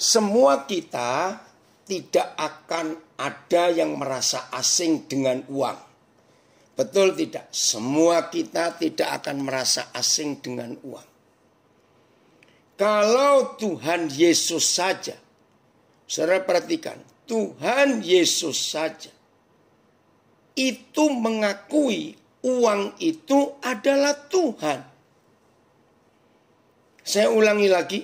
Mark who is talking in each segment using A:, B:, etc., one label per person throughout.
A: semua kita tidak akan ada yang merasa asing dengan uang. Betul tidak? Semua kita tidak akan merasa asing dengan uang. Kalau Tuhan Yesus saja, saudara perhatikan, Tuhan Yesus saja itu mengakui uang itu adalah Tuhan. Saya ulangi lagi.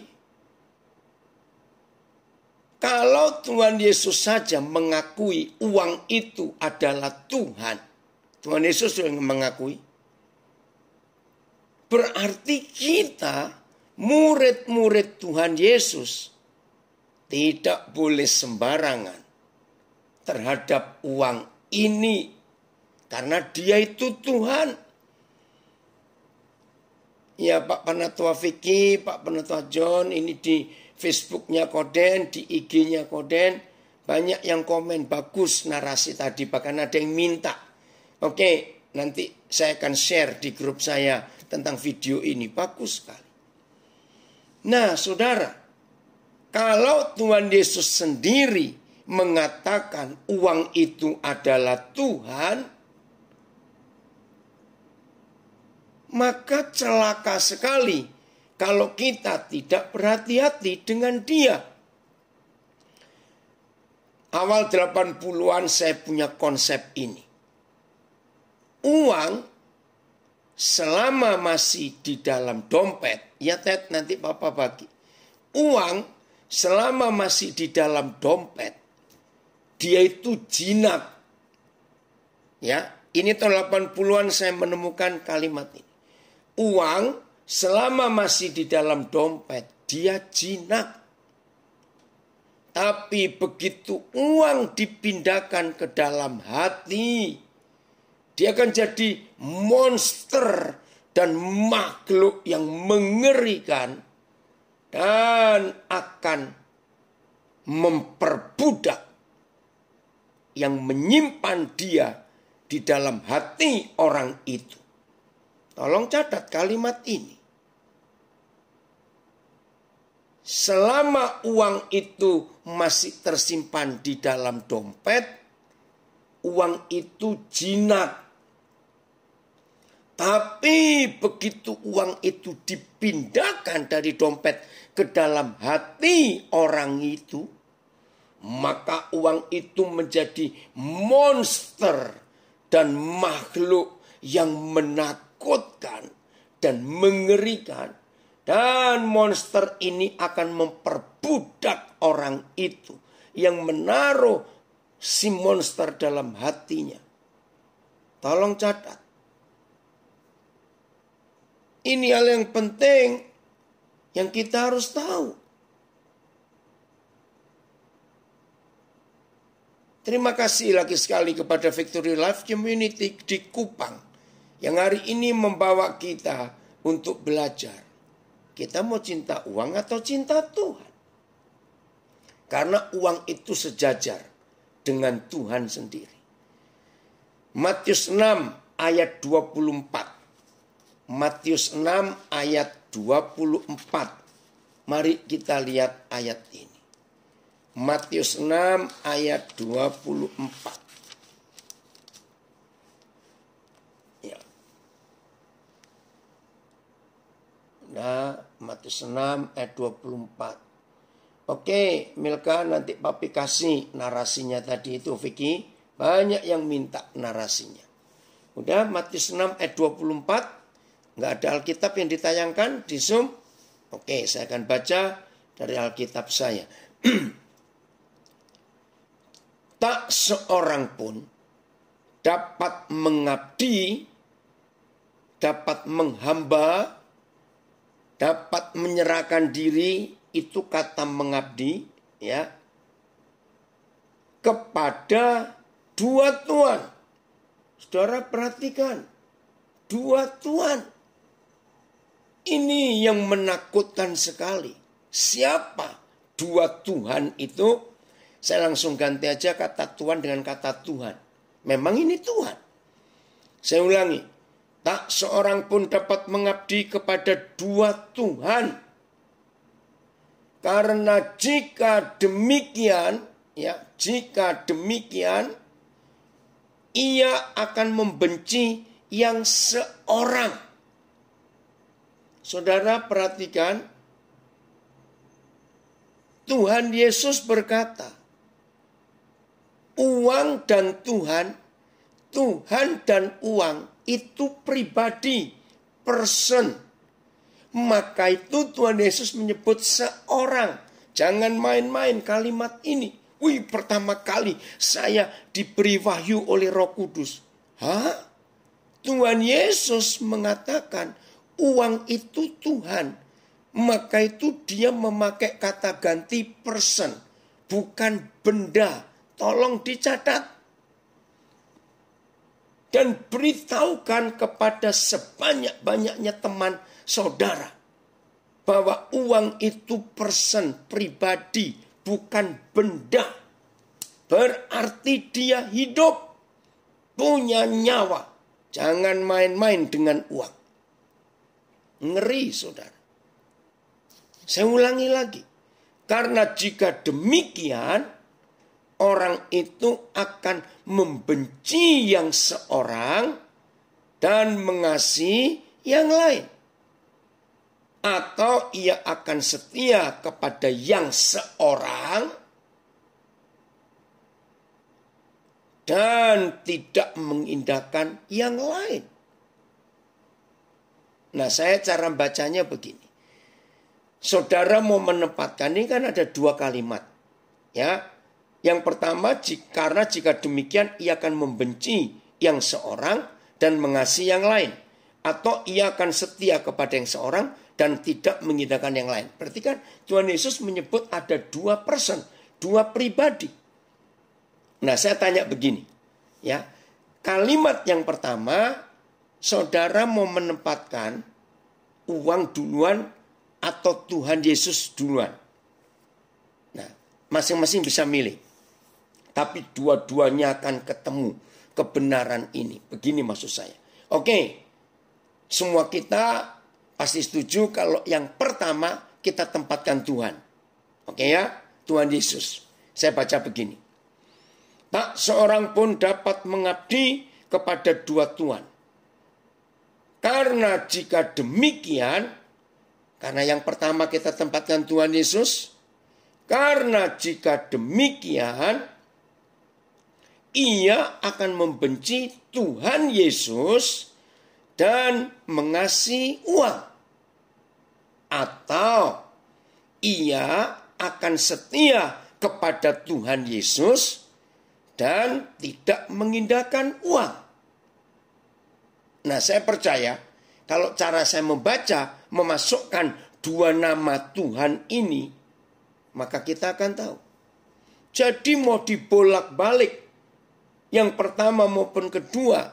A: Kalau Tuhan Yesus saja mengakui uang itu adalah Tuhan. Tuhan Yesus sudah mengakui. Berarti kita, murid-murid Tuhan Yesus, tidak boleh sembarangan terhadap uang ini. Karena dia itu Tuhan. Ya Pak Penatua Vicky, Pak Penatua John, ini di Facebooknya Koden, di IG-nya Koden. Banyak yang komen, bagus narasi tadi. Bahkan ada yang minta. Oke, nanti saya akan share di grup saya tentang video ini. Bagus sekali. Nah saudara, kalau Tuhan Yesus sendiri mengatakan uang itu adalah Tuhan, maka celaka sekali kalau kita tidak berhati-hati dengan dia. Awal 80-an saya punya konsep ini. Uang selama masih di dalam dompet, ya Ted nanti Papa bagi. Uang selama masih di dalam dompet, dia itu jinak. Ya, ini tahun 80-an saya menemukan kalimat ini. Uang selama masih di dalam dompet, dia jinak. Tapi begitu uang dipindahkan ke dalam hati, dia akan jadi monster dan makhluk yang mengerikan dan akan memperbudak yang menyimpan dia di dalam hati orang itu. Tolong catat kalimat ini. Selama uang itu masih tersimpan di dalam dompet, uang itu jinak. Tapi begitu uang itu dipindahkan dari dompet ke dalam hati orang itu, maka uang itu menjadi monster dan makhluk yang menakutkan dan mengerikan. Dan monster ini akan memperbudak orang itu yang menaruh si monster dalam hatinya. Tolong catat. Ini hal yang penting yang kita harus tahu. Terima kasih lagi sekali kepada Victory Life Community di Kupang yang hari ini membawa kita untuk belajar. Kita mau cinta uang atau cinta Tuhan? Karena uang itu sejajar dengan Tuhan sendiri. Matius 6 ayat 24. Matius 6 ayat 24. Mari kita lihat ayat ini. Matius 6 ayat 24. Ya. Nah, Matius 6 ayat 24. Oke, Milka nanti papi kasih narasinya tadi itu Vicky. Banyak yang minta narasinya. Udah Matius 6 ayat 24. Nggak ada Alkitab yang ditayangkan di Zoom. Oke, saya akan baca dari Alkitab saya. Tak seorang pun dapat mengabdi, dapat menghamba, dapat menyerahkan diri, itu kata mengabdi, ya, kepada dua tuan. Saudara perhatikan, dua tuan. Ini yang menakutkan sekali. Siapa dua Tuhan itu? Saya langsung ganti aja kata Tuhan dengan kata Tuhan. Memang ini Tuhan. Saya ulangi. Tak seorang pun dapat mengabdi kepada dua Tuhan. Karena jika demikian, ia akan membenci yang seorang. Saudara perhatikan, Tuhan Yesus berkata, uang dan Tuhan dan uang itu pribadi, person. Maka itu Tuhan Yesus menyebut seorang. Jangan main-main kalimat ini. Wih, pertama kali saya diberi wahyu oleh Roh Kudus. Hah? Tuhan Yesus mengatakan uang itu Tuhan. Maka itu dia memakai kata ganti person, bukan benda. Tolong dicatat. Dan beritahukan kepada sebanyak-banyaknya teman saudara bahwa uang itu person, pribadi, bukan benda. Berarti dia hidup, punya nyawa. Jangan main-main dengan uang. Ngeri, saudara. Saya ulangi lagi. Karena jika demikian, orang itu akan membenci yang seorang dan mengasihi yang lain. Atau ia akan setia kepada yang seorang dan tidak mengindahkan yang lain. Nah, saya cara bacanya begini. Saudara mau menempatkan, ini kan ada dua kalimat. Ya, yang pertama, karena jika demikian ia akan membenci yang seorang dan mengasihi yang lain. Atau ia akan setia kepada yang seorang dan tidak mengindahkan yang lain. Berarti kan Tuhan Yesus menyebut ada dua person, dua pribadi. Nah, saya tanya begini. Ya, kalimat yang pertama, saudara mau menempatkan uang duluan atau Tuhan Yesus duluan. Nah, masing-masing bisa milih. Tapi dua-duanya akan ketemu kebenaran ini. Begini maksud saya. Oke, semua kita pasti setuju kalau yang pertama kita tempatkan Tuhan. Oke ya, Tuhan Yesus. Saya baca begini. Tak seorang pun dapat mengabdi kepada dua Tuhan. Karena jika demikian, karena yang pertama kita tempatkan Tuhan Yesus. Karena jika demikian, ia akan membenci Tuhan Yesus dan mengasihi uang. Atau ia akan setia kepada Tuhan Yesus dan tidak mengindahkan uang. Nah, saya percaya kalau cara saya membaca, memasukkan dua nama Tuhan ini, maka kita akan tahu. Jadi mau dibolak-balik, yang pertama maupun kedua,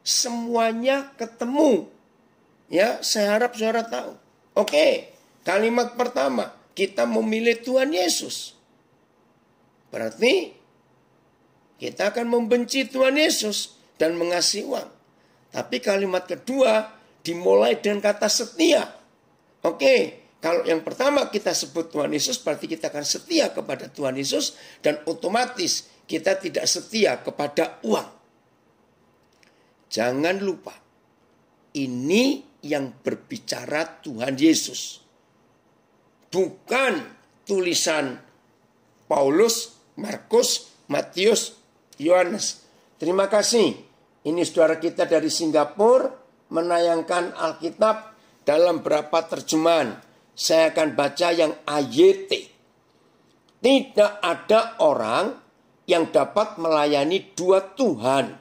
A: semuanya ketemu. Ya, saya harap saudara tahu. Oke, kalimat pertama, kita memilih Tuhan Yesus. Berarti kita akan membenci Tuhan Yesus dan mengasihi uang. Tapi kalimat kedua dimulai dengan kata setia. Oke, kalau yang pertama kita sebut Tuhan Yesus, berarti kita akan setia kepada Tuhan Yesus dan otomatis kita tidak setia kepada uang. Jangan lupa, ini yang berbicara Tuhan Yesus. Bukan tulisan Paulus, Markus, Matius, Yohanes. Terima kasih. Ini saudara kita dari Singapura menayangkan Alkitab dalam beberapa terjemahan. Saya akan baca yang AYT. Tidak ada orang yang dapat melayani dua Tuhan,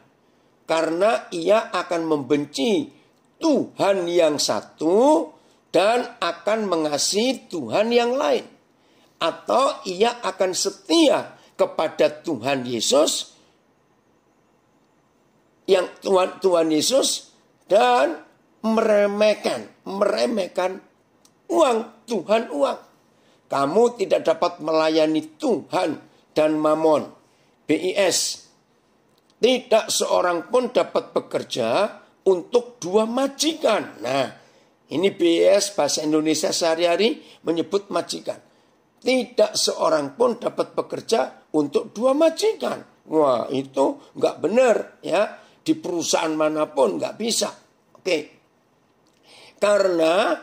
A: karena ia akan membenci Tuhan yang satu dan akan mengasihi Tuhan yang lain. Atau ia akan setia kepada Tuhan Yesus, yang Tuhan Yesus, dan meremehkan uang, Tuhan uang. Kamu tidak dapat melayani Tuhan dan Mamon. BIS. Tidak seorang pun dapat bekerja untuk dua majikan. Nah, ini BIS bahasa Indonesia sehari-hari menyebut majikan. tidak seorang pun dapat bekerja untuk dua majikan. Wah, itu nggak benar ya. Di perusahaan manapun nggak bisa. Oke. Karena,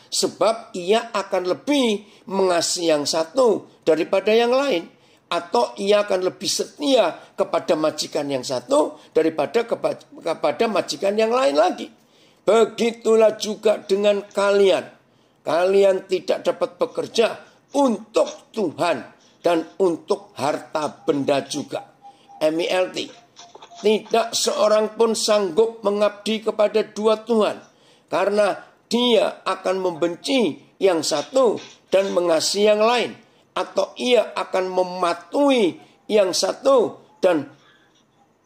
A: sebab ia akan lebih mengasihi yang satu daripada yang lain. Atau ia akan lebih setia kepada majikan yang satu daripada kepada majikan yang lain lagi. Begitulah juga dengan kalian. Kalian tidak dapat bekerja untuk Tuhan dan untuk harta benda juga. MILT. Tidak seorang pun sanggup mengabdi kepada dua Tuhan. Karena dia akan membenci yang satu dan mengasihi yang lain. Atau ia akan mematuhi yang satu dan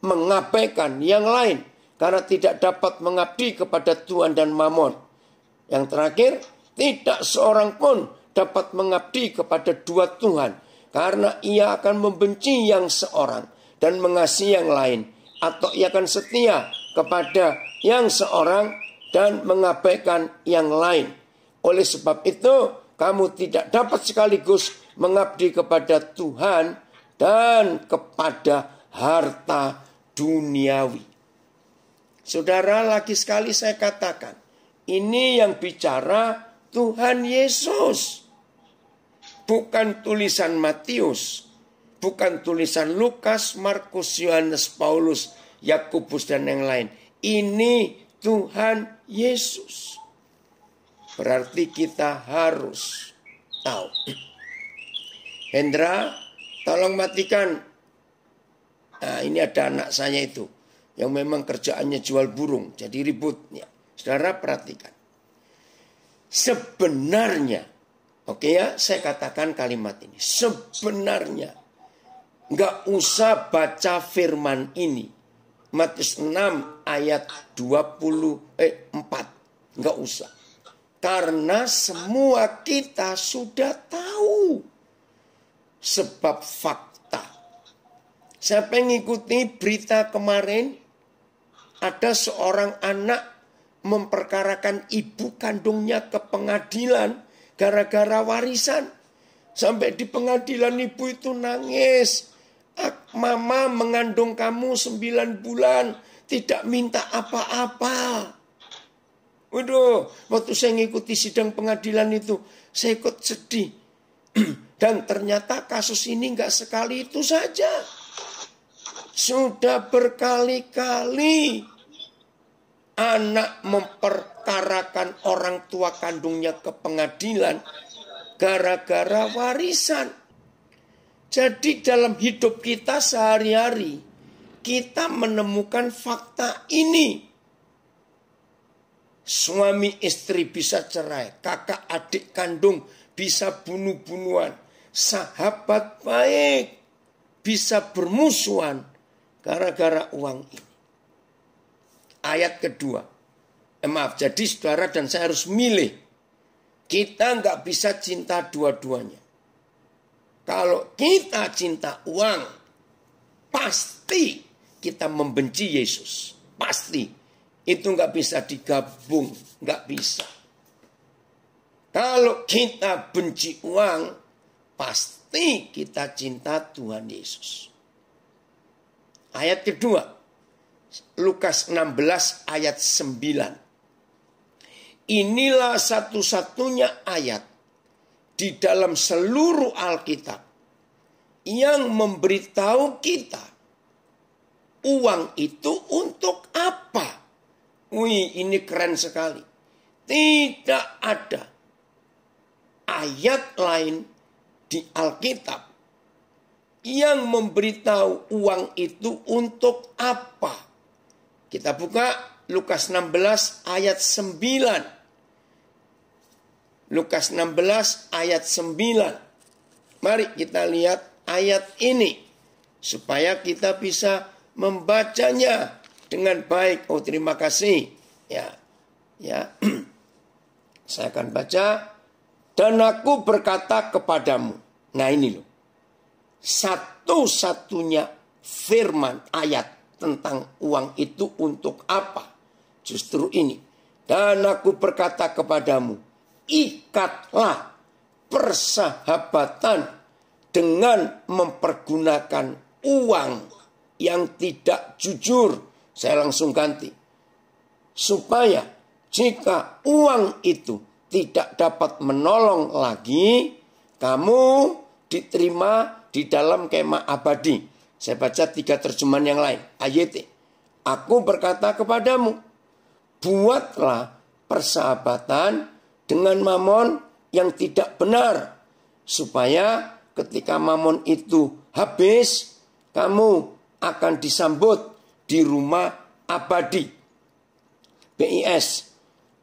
A: mengabaikan yang lain. Karena tidak dapat mengabdi kepada Tuhan dan Mamon. Yang terakhir, tidak seorang pun dapat mengabdi kepada dua Tuhan. Karena ia akan membenci yang seorang dan mengasihi yang lain. Atau ia akan setia kepada yang seorang dan mengabaikan yang lain. Oleh sebab itu, kamu tidak dapat sekaligus mengabdi kepada Tuhan dan kepada harta duniawi. Saudara, lagi sekali saya katakan, ini yang bicara Tuhan Yesus. Bukan tulisan Matius, bukan tulisan Lukas, Markus, Yohanes, Paulus, Yakobus dan yang lain. Ini Tuhan Yesus. Berarti kita harus tahu. Hendra, tolong matikan. Nah, ini ada anak saya itu yang memang kerjaannya jual burung, jadi ribut. Ya, saudara perhatikan. Sebenarnya, oke ya, saya katakan kalimat ini. Sebenarnya, nggak usah baca firman ini. Matius 6 ayat 4. Nggak usah. Karena semua kita sudah tahu. Sebab fakta. Saya mengikuti berita kemarin. Ada seorang anak memperkarakan ibu kandungnya ke pengadilan gara-gara warisan. Sampai di pengadilan ibu itu nangis. Mama mengandung kamu 9 bulan. Tidak minta apa-apa. Waduh, waktu saya ngikuti sidang pengadilan itu, saya ikut sedih. Dan ternyata kasus ini nggak sekali itu saja. Sudah berkali-kali anak memperkarakan orang tua kandungnya ke pengadilan gara-gara warisan. Jadi dalam hidup kita sehari-hari, kita menemukan fakta ini. Suami istri bisa cerai, kakak adik kandung bisa bunuh-bunuhan, sahabat baik bisa bermusuhan gara-gara uang ini. Ayat kedua. Jadi saudara dan saya harus milih. Kita nggak bisa cinta dua-duanya. Kalau kita cinta uang, pasti kita membenci Yesus. Pasti. Itu nggak bisa digabung. Nggak bisa. Kalau kita benci uang, pasti kita cinta Tuhan Yesus. Ayat kedua. Lukas 16 ayat 9. Inilah satu-satunya ayat di dalam seluruh Alkitab yang memberitahu kita uang itu untuk apa. Wih, ini keren sekali. Tidak ada ayat lain di Alkitab yang memberitahu uang itu untuk apa. Kita buka Lukas 16 ayat 9. Lukas 16 ayat 9. Mari kita lihat ayat ini. Supaya kita bisa membacanya dengan baik. Oh, terima kasih. Ya. Saya akan baca. Dan aku berkata kepadamu. Nah ini loh. Satu-satunya firman ayat tentang uang itu untuk apa? Justru ini. Dan aku berkata kepadamu. Ikatlah persahabatan dengan mempergunakan uang yang tidak jujur. Saya langsung ganti. Supaya jika uang itu tidak dapat menolong lagi, kamu diterima di dalam kemah abadi. Saya baca 3 terjemahan yang lain. AYT. Aku berkata kepadamu, buatlah persahabatan dengan mamon yang tidak benar, supaya ketika mamon itu habis, kamu akan disambut di rumah abadi. BIS.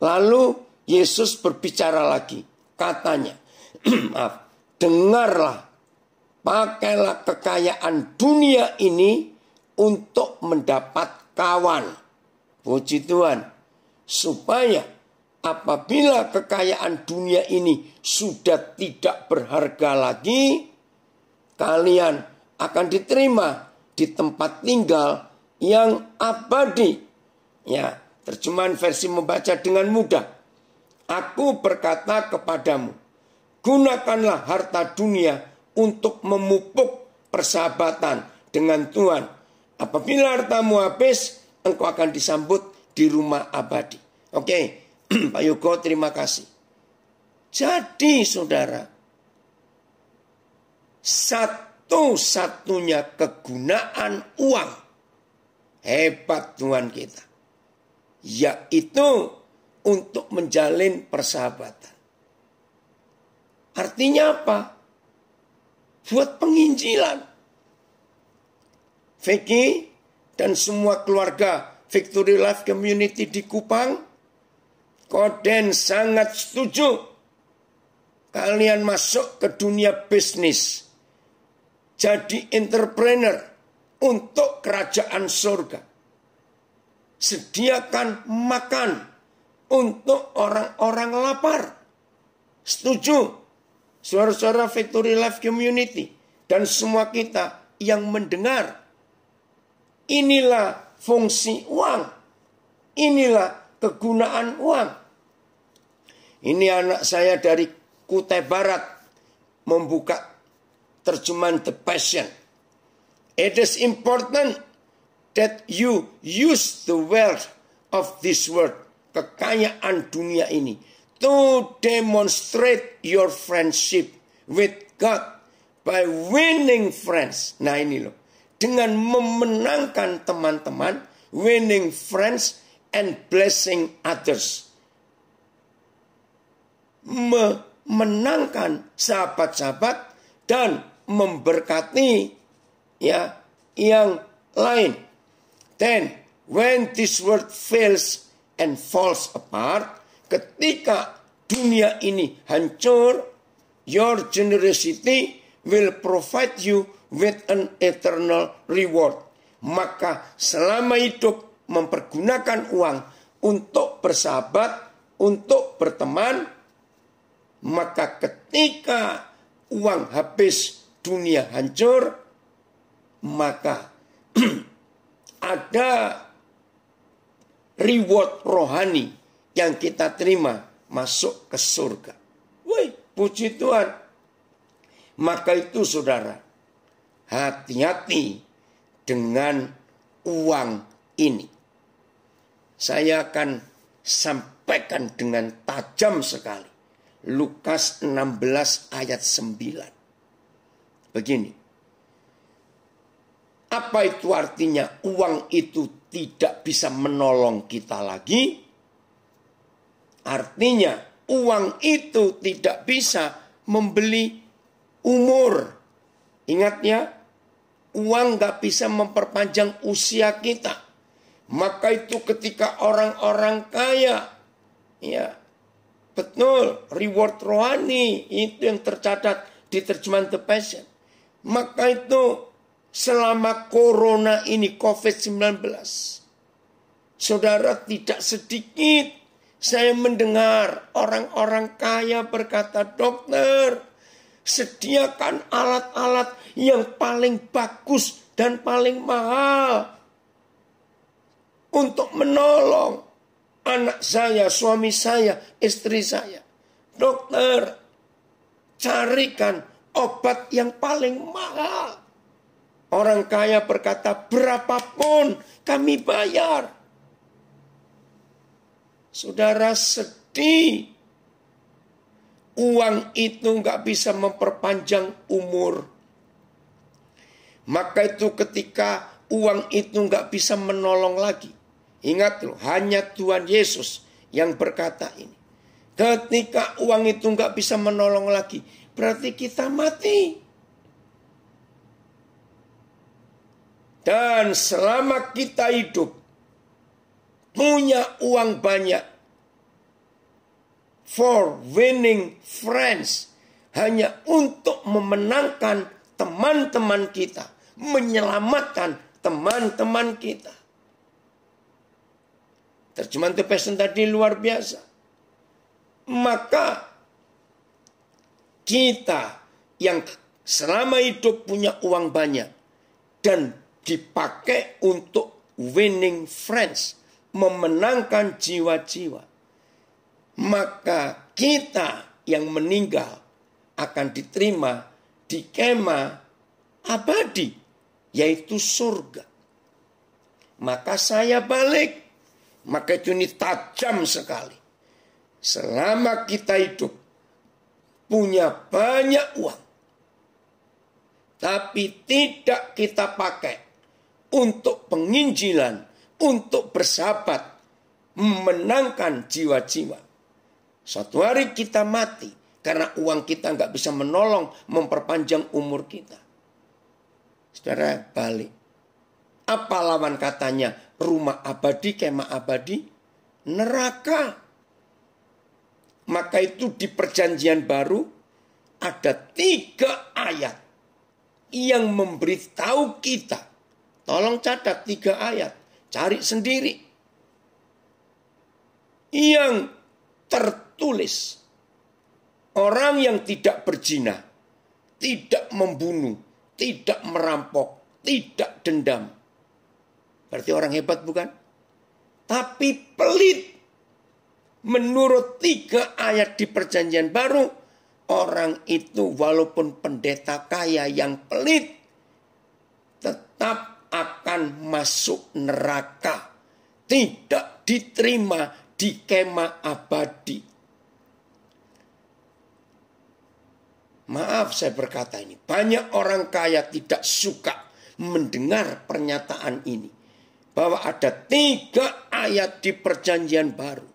A: Lalu Yesus berbicara lagi. Katanya, maaf, dengarlah, pakailah kekayaan dunia ini untuk mendapat kawan. Puji Tuhan. Supaya apabila kekayaan dunia ini sudah tidak berharga lagi, kalian akan diterima di tempat tinggal yang abadi. Ya, terjemahan versi membaca dengan mudah. Aku berkata kepadamu, gunakanlah harta dunia untuk memupuk persahabatan dengan Tuhan. Apabila hartamu habis, engkau akan disambut di rumah abadi. Oke, Pak Yogo, terima kasih. Jadi saudara, satu-satunya kegunaan uang, hebat Tuhan kita, yaitu untuk menjalin persahabatan. Artinya apa? Buat penginjilan. Vicky dan semua keluarga Victory Life Community di Kupang, Koden sangat setuju kalian masuk ke dunia bisnis. Jadi entrepreneur untuk kerajaan surga. Sediakan makan untuk orang-orang lapar. Setuju? Saudara-saudara Victory Life Community dan semua kita yang mendengar. Inilah fungsi uang. Inilah kegunaan uang. Ini anak saya dari Kutai Barat membuka terjemahan The Passion. It is important that you use the wealth of this world, kekayaan dunia ini, to demonstrate your friendship with God by winning friends. Nah ini loh, dengan memenangkan teman-teman, winning friends and blessing others. Memenangkan sahabat-sahabat dan memberkati ya yang lain. Then when this world fails and falls apart, ketika dunia ini hancur, your generosity will provide you with an eternal reward. Maka selama hidup mempergunakan uang untuk bersahabat, untuk berteman, maka ketika uang habis, dunia hancur, maka ada reward rohani yang kita terima masuk ke surga. Wih, puji Tuhan. Maka itu saudara, hati-hati dengan uang ini. Saya akan sampaikan dengan tajam sekali. Lukas 16 ayat 9. Begini. Apa itu artinya uang itu tidak bisa menolong kita lagi? Artinya uang itu tidak bisa membeli umur. Ingat ya, uang gak bisa memperpanjang usia kita. Maka itu ketika orang-orang kaya, ya betul, reward rohani itu yang tercatat di terjemahan The Passion. Maka itu selama corona ini COVID-19, saudara, tidak sedikit saya mendengar orang-orang kaya berkata, dokter, sediakan alat-alat yang paling bagus dan paling mahal untuk menolong anak saya, suami saya, istri saya. Dokter, carikan obat yang paling mahal. Orang kaya berkata, berapapun kami bayar. Saudara, sedih. Uang itu nggak bisa memperpanjang umur. Maka itu ketika uang itu nggak bisa menolong lagi. Ingat loh, hanya Tuhan Yesus yang berkata ini. Ketika uang itu nggak bisa menolong lagi, berarti kita mati. Dan selama kita hidup, punya uang banyak, for winning friends, hanya untuk memenangkan teman-teman kita, menyelamatkan teman-teman kita. Terjemahan The Passion tadi luar biasa. Maka kita yang selama hidup punya uang banyak dan dipakai untuk winning friends, memenangkan jiwa-jiwa, maka kita yang meninggal akan diterima di kemah abadi, yaitu surga. Maka saya balik, maka itu ini tajam sekali. Selama kita hidup punya banyak uang, tapi tidak kita pakai untuk penginjilan, untuk bersahabat, memenangkan jiwa-jiwa. Suatu hari kita mati karena uang kita nggak bisa menolong memperpanjang umur kita. Saudara, balik. Apa lawan katanya? Rumah abadi, kemah abadi, neraka. Maka itu di perjanjian baru ada 3 ayat yang memberitahu kita. Tolong catat 3 ayat. Cari sendiri. Yang tertulis, orang yang tidak berzina, tidak membunuh, tidak merampok, tidak dendam. Berarti orang hebat bukan? Tapi pelit. Menurut 3 ayat di perjanjian baru, orang itu walaupun pendeta kaya yang pelit, tetap akan masuk neraka. Tidak diterima di kemah abadi. Maaf saya berkata ini. Banyak orang kaya tidak suka mendengar pernyataan ini. Bahwa ada 3 ayat di perjanjian baru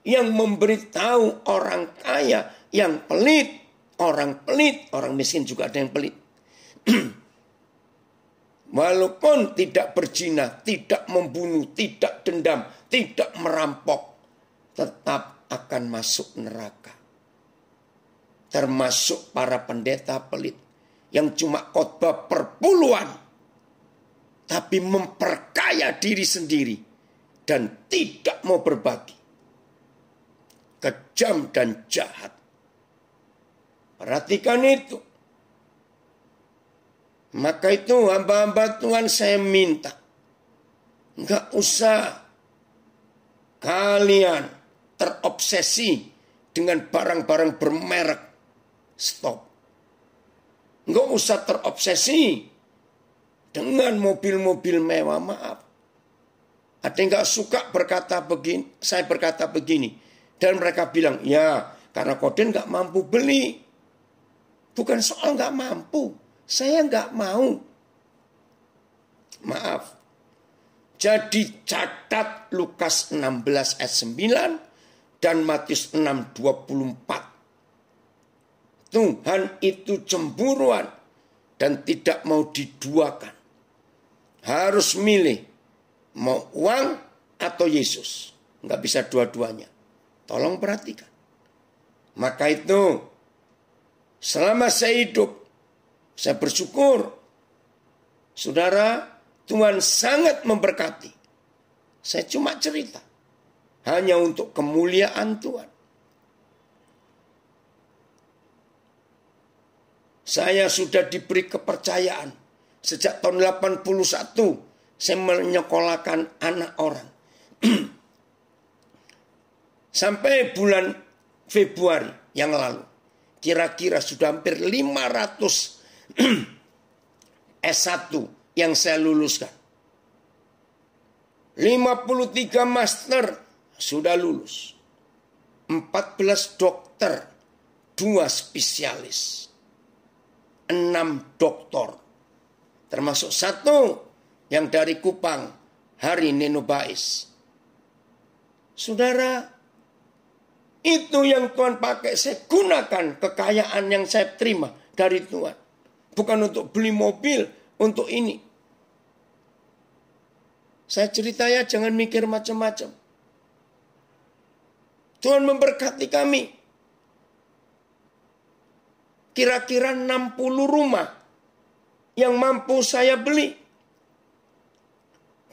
A: yang memberitahu orang kaya yang pelit. Orang pelit, orang miskin juga ada yang pelit. Walaupun tidak berzina, tidak membunuh, tidak dendam, tidak merampok, tetap akan masuk neraka. Termasuk para pendeta pelit yang cuma khotbah perpuluhan, tapi memperkaya diri sendiri dan tidak mau berbagi. Kejam dan jahat. Perhatikan itu. Maka itu hamba-hamba Tuhan saya minta, enggak usah kalian terobsesi dengan barang-barang bermerek. Stop. Enggak usah terobsesi dengan mobil-mobil mewah. Maaf. Ada yang enggak suka berkata begini, saya berkata begini. Dan mereka bilang, ya karena Koden enggak mampu beli. Bukan soal enggak mampu. Saya enggak mau. Maaf. Jadi catat Lukas 16 ayat 9 dan Matius 6:24. Tuhan itu cemburuan dan tidak mau diduakan. Harus milih mau uang atau Yesus. Enggak bisa dua-duanya. Tolong perhatikan. Maka itu selama saya hidup, saya bersyukur. Saudara, Tuhan sangat memberkati. Saya cuma cerita. Hanya untuk kemuliaan Tuhan. Saya sudah diberi kepercayaan. Sejak tahun 81, saya menyekolahkan anak orang. Sampai bulan Februari yang lalu. kira-kira sudah hampir 500 S1 yang saya luluskan. 53 master sudah lulus. 14 dokter, 2 spesialis. 6 doktor. Termasuk 1 yang dari Kupang, Hari Neno Bais. Saudara, itu yang Tuhan pakai. Saya gunakan kekayaan yang saya terima dari Tuhan. Bukan untuk beli mobil, untuk ini. Saya cerita ya, jangan mikir macam-macam. Tuhan memberkati kami. Kira-kira 60 rumah yang mampu saya beli.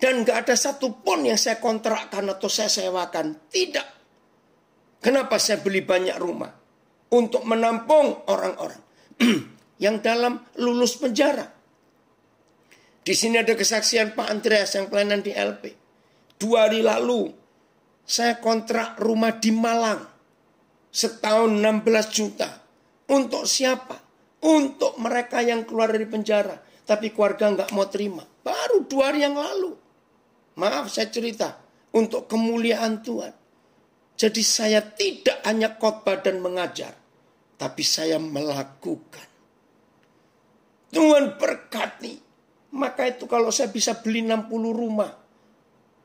A: Dan gak ada satupun yang saya kontrakkan atau saya sewakan. Tidak. Kenapa saya beli banyak rumah? Untuk menampung orang-orang yang dalam lulus penjara. Di sini ada kesaksian Pak Andreas yang pelayanan di LP. 2 hari lalu saya kontrak rumah di Malang. Setahun 16 juta. Untuk siapa? Untuk mereka yang keluar dari penjara. Tapi keluarga nggak mau terima. Baru 2 hari yang lalu. Maaf saya cerita. Untuk kemuliaan Tuhan. Jadi saya tidak hanya khotbah dan mengajar. Tapi saya melakukan. Tuhan berkati. Maka itu kalau saya bisa beli 60 rumah.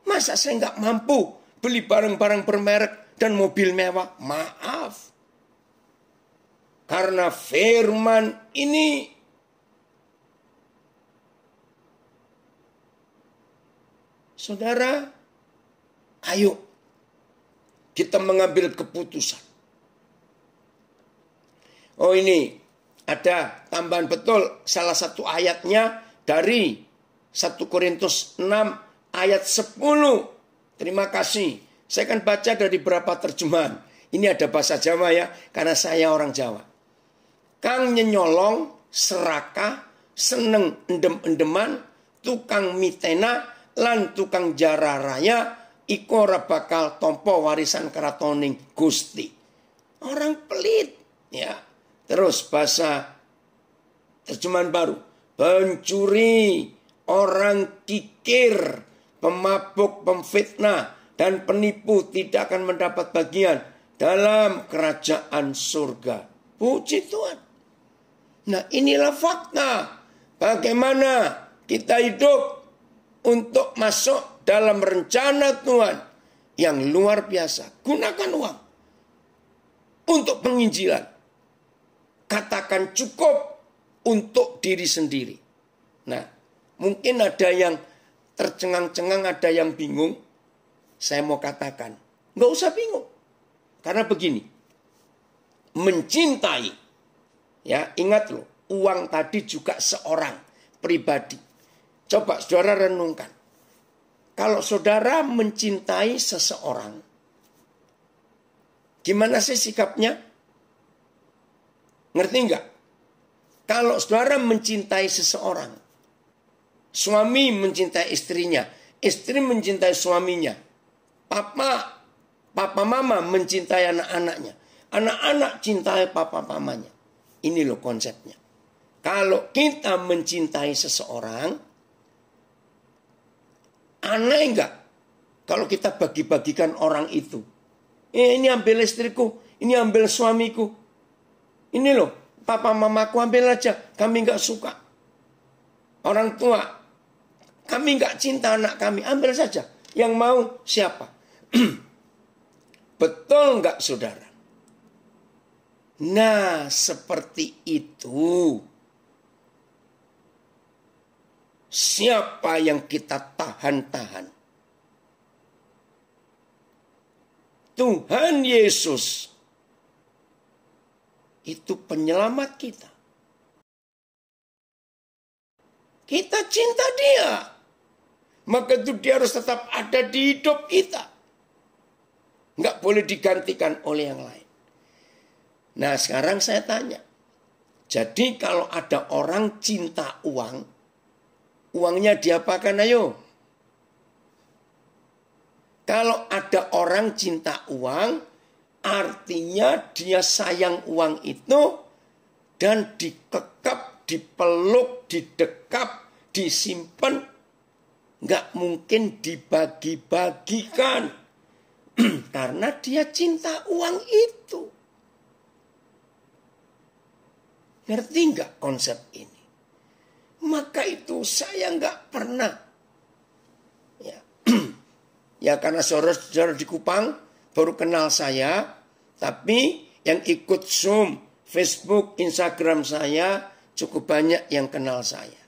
A: Masa saya nggak mampu beli barang-barang bermerek dan mobil mewah? Maaf. Karena firman ini saudara, ayo kita mengambil keputusan. Oh ini ada tambahan betul salah satu ayatnya dari 1 Korintus 6 ayat 10. Terima kasih. Saya akan baca dari beberapa terjemahan. Ini ada bahasa Jawa ya, karena saya orang Jawa. Kang nyenyolong, serakah, seneng endem-endeman, tukang mitena, lan tukang jara raya, iko ora bakal tompo warisan keratoning Gusti. Orang pelit. Ya. Terus bahasa terjemahan baru. Pencuri, orang kikir, pemabuk, pemfitnah, dan penipu tidak akan mendapat bagian dalam kerajaan surga. Puji Tuhan. Nah inilah fakta. Bagaimana kita hidup untuk masuk dalam rencana Tuhan yang luar biasa. Gunakan uang untuk penginjilan. Katakan cukup untuk diri sendiri. Nah, mungkin ada yang tercengang-cengang, ada yang bingung. Saya mau katakan, nggak usah bingung. Karena begini, mencintai, ya ingat loh, uang tadi juga seorang pribadi. Coba saudara renungkan. Kalau saudara mencintai seseorang, gimana sih sikapnya? Ngerti nggak? Kalau saudara mencintai seseorang, suami mencintai istrinya, istri mencintai suaminya, papa mama mencintai anak-anaknya, anak-anak cintai papa mamanya. Ini loh konsepnya. Kalau kita mencintai seseorang, aneh enggak kalau kita bagi-bagikan orang itu? Ini ambil istriku, ini ambil suamiku. Ini loh, papa mamaku ambil aja, kami enggak suka. Orang tua, kami enggak cinta anak kami, ambil saja. Yang mau siapa? Betul enggak saudara? Nah, seperti itu. Siapa yang kita tahan-tahan? Tuhan Yesus. Itu penyelamat kita. Kita cinta dia. Maka itu dia harus tetap ada di hidup kita. Nggak boleh digantikan oleh yang lain. Nah sekarang saya tanya. Jadi kalau ada orang cinta uang, uangnya diapakan ayo? Kalau ada orang cinta uang, artinya dia sayang uang itu dan dikekap, dipeluk, didekap, disimpan. Nggak mungkin dibagi-bagikan. Karena dia cinta uang itu. Ngerti nggak konsep ini? Maka itu saya nggak pernah. Ya karena saudara-saudara di Kupang baru kenal saya. Tapi yang ikut Zoom, Facebook, Instagram saya cukup banyak yang kenal saya.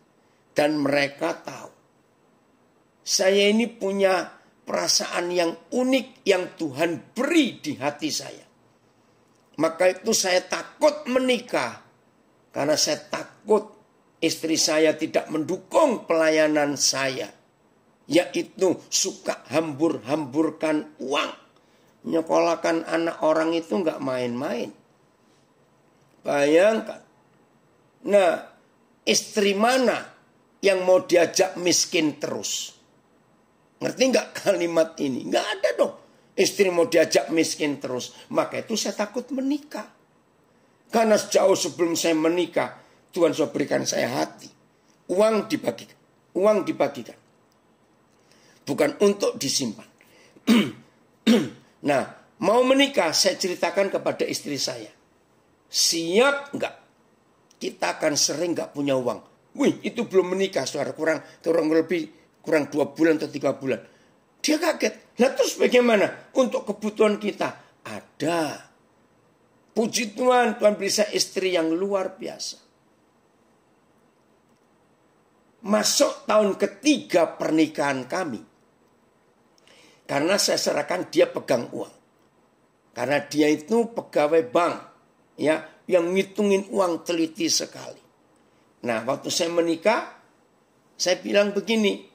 A: Dan mereka tahu. Saya ini punya perasaan yang unik yang Tuhan beri di hati saya. Maka itu saya takut menikah. Karena saya takut istri saya tidak mendukung pelayanan saya. Yaitu suka hambur-hamburkan uang. Nyekolahkan anak orang itu nggak main-main. Bayangkan. Nah, istri mana yang mau diajak miskin terus? Ngerti nggak kalimat ini? Nggak ada dong. Istri mau diajak miskin terus. Maka itu saya takut menikah. Karena jauh sebelum saya menikah, Tuhan sudah berikan saya hati. Uang dibagikan. Uang dibagikan. Bukan untuk disimpan. Nah, mau menikah, saya ceritakan kepada istri saya. Siap nggak? Kita akan sering nggak punya uang. Wih, itu belum menikah, saudara. Kurang 2 bulan atau 3 bulan. Dia kaget. Nah terus bagaimana? Untuk kebutuhan kita. Ada. Puji Tuhan, Tuhan beri saya istri yang luar biasa. Masuk tahun ketiga pernikahan kami. Karena saya serahkan dia pegang uang. Karena dia itu pegawai bank. Ya, yang ngitungin uang teliti sekali. Nah, waktu saya menikah, saya bilang begini.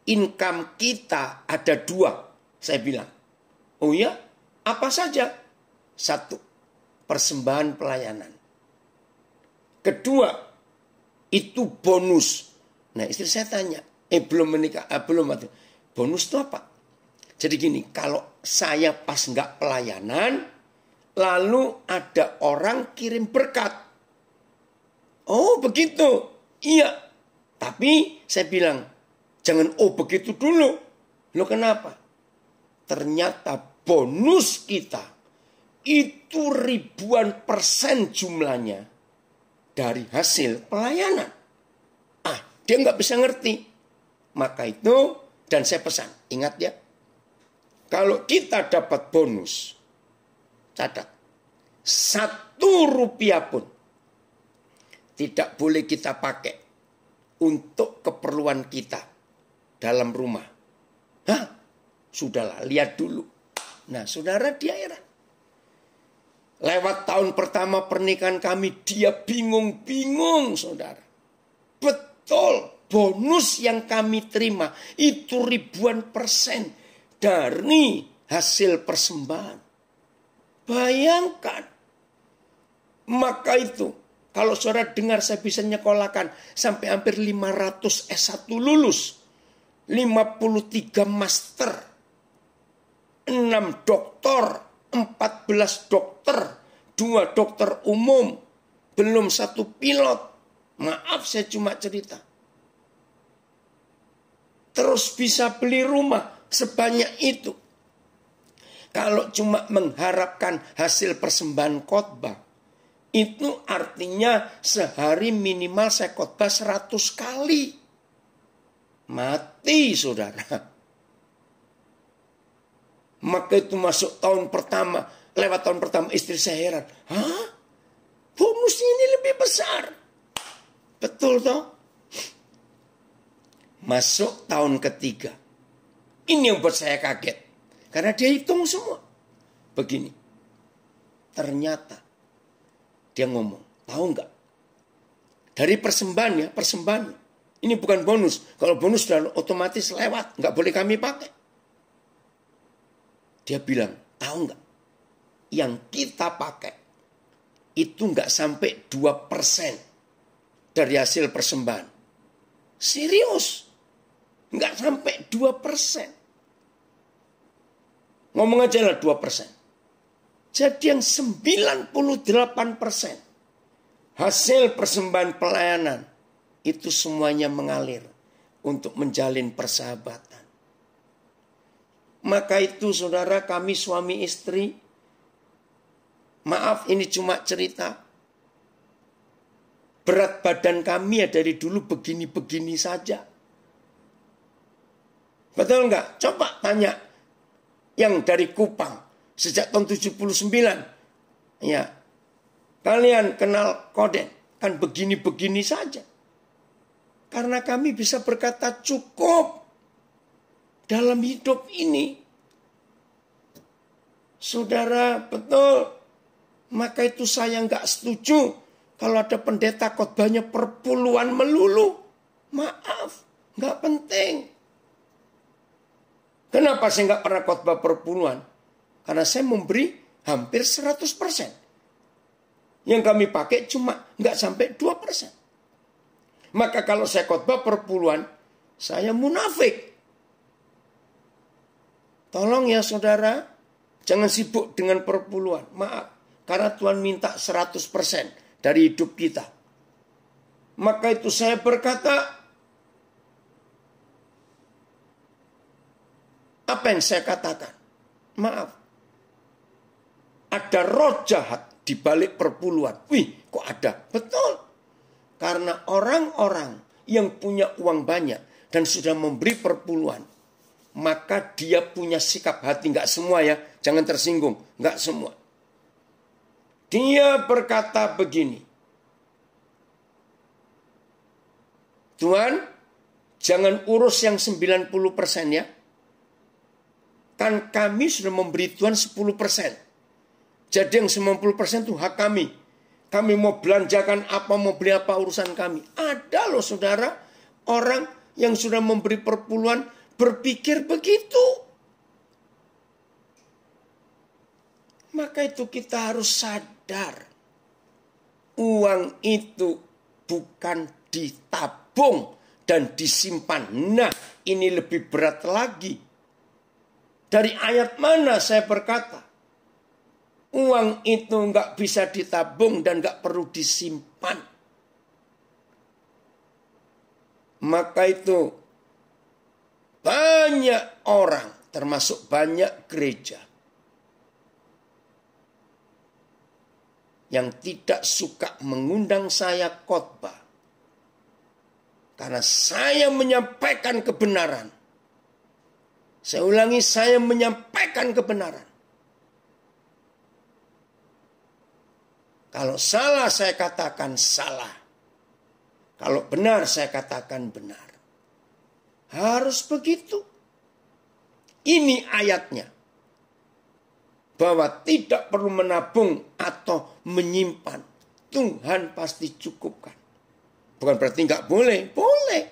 A: Income kita ada 2. Saya bilang. Oh ya? Apa saja? 1. Persembahan pelayanan. Kedua. Itu bonus. Nah istri saya tanya. Belum menikah. Belum. Bonus itu apa? Jadi gini. Kalau saya pas nggak pelayanan. Lalu ada orang kirim berkat. Oh begitu. Iya. Tapi saya bilang. Jangan begitu dulu. Loh kenapa? Ternyata bonus kita itu ribuan persen jumlahnya dari hasil pelayanan. Dia nggak bisa ngerti. Maka itu, dan saya pesan, ingat ya. Kalau kita dapat bonus, catat. 1 rupiah pun tidak boleh kita pakai untuk keperluan kita. Dalam rumah. Sudahlah, lihat dulu. Nah, saudara dia heran. Lewat tahun pertama pernikahan kami, dia bingung-bingung, saudara. Betul, bonus yang kami terima itu ribuan persen dari hasil persembahan. Bayangkan. Maka itu, kalau saudara dengar saya bisa nyekolahkan sampai hampir 500 S1 lulus. 53 master, 6 doktor, 14 dokter, 2 dokter umum, belum 1 pilot. Maaf saya cuma cerita. Terus bisa beli rumah sebanyak itu. Kalau cuma mengharapkan hasil persembahan khotbah, itu artinya sehari minimal saya khotbah 100 kali. Mati saudara. Maka itu masuk tahun pertama. Lewat tahun pertama istri saya heran. Bonusnya ini lebih besar. Betul toh? Masuk tahun ketiga. Ini yang buat saya kaget. Karena dia hitung semua. Begini. Ternyata. Dia ngomong. Tahu nggak? Dari persembahan ya. Persembahan. Ini bukan bonus. Kalau bonus sudah otomatis lewat. Nggak boleh kami pakai. Dia bilang, tahu nggak? Yang kita pakai. Itu nggak sampai 2% dari hasil persembahan. Serius. Nggak sampai 2%. Ngomong aja lah 2%. Jadi yang 98% hasil persembahan pelayanan itu semuanya mengalir untuk menjalin persahabatan. Maka itu saudara, kami suami istri, maaf ini cuma cerita. Berat badan kami ya dari dulu begini-begini saja. Betul enggak? Coba tanya yang dari Kupang. Sejak tahun 79. Ya. Kalian kenal Koden. Kan begini-begini saja. Karena kami bisa berkata cukup. Dalam hidup ini. Saudara, betul. Maka itu saya nggak setuju. Kalau ada pendeta khotbahnya perpuluhan melulu. Maaf. Nggak penting. Kenapa saya nggak pernah khotbah perpuluhan? Karena saya memberi hampir 100%. Yang kami pakai cuma nggak sampai 2%. Maka kalau saya khotbah perpuluhan, saya munafik. Tolong ya saudara, jangan sibuk dengan perpuluhan. Maaf, karena Tuhan minta 100% dari hidup kita. Maka itu saya berkata, apa yang saya katakan? Maaf. Ada roh jahat di balik perpuluhan. Wih, kok ada? Betul. Karena orang-orang yang punya uang banyak dan sudah memberi perpuluhan, maka dia punya sikap hati. Enggak semua ya, jangan tersinggung. Enggak semua. Dia berkata begini. Tuhan, jangan urus yang 90% ya. Kan kami sudah memberi Tuhan 10%. Jadi yang 90% itu hak kami. Kami mau belanjakan apa, mau beli apa, urusan kami. Ada loh saudara, orang yang sudah memberi perpuluhan berpikir begitu. Maka itu kita harus sadar. Uang itu bukan ditabung dan disimpan. Nah, ini lebih berat lagi. Dari ayat mana saya berkata? Uang itu nggak bisa ditabung dan nggak perlu disimpan. Maka itu banyak orang, termasuk banyak gereja, yang tidak suka mengundang saya khotbah. Karena saya menyampaikan kebenaran. Saya ulangi, saya menyampaikan kebenaran. Kalau salah saya katakan salah. Kalau benar saya katakan benar. Harus begitu. Ini ayatnya. Bahwa tidak perlu menabung atau menyimpan. Tuhan pasti cukupkan. Bukan berarti nggak boleh. Boleh.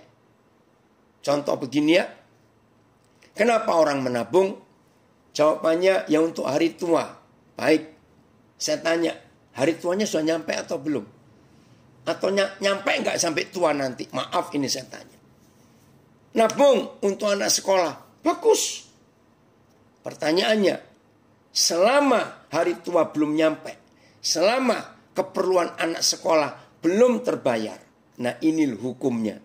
A: Contoh begini ya. Kenapa orang menabung? Jawabannya ya untuk hari tua. Baik. Saya tanya. Hari tuanya sudah nyampe atau belum? Atau nyampe nggak sampai tua nanti? Maaf ini saya tanya. Nabung untuk anak sekolah. Bagus. Pertanyaannya. Selama hari tua belum nyampe. Selama keperluan anak sekolah belum terbayar. Nah ini hukumnya.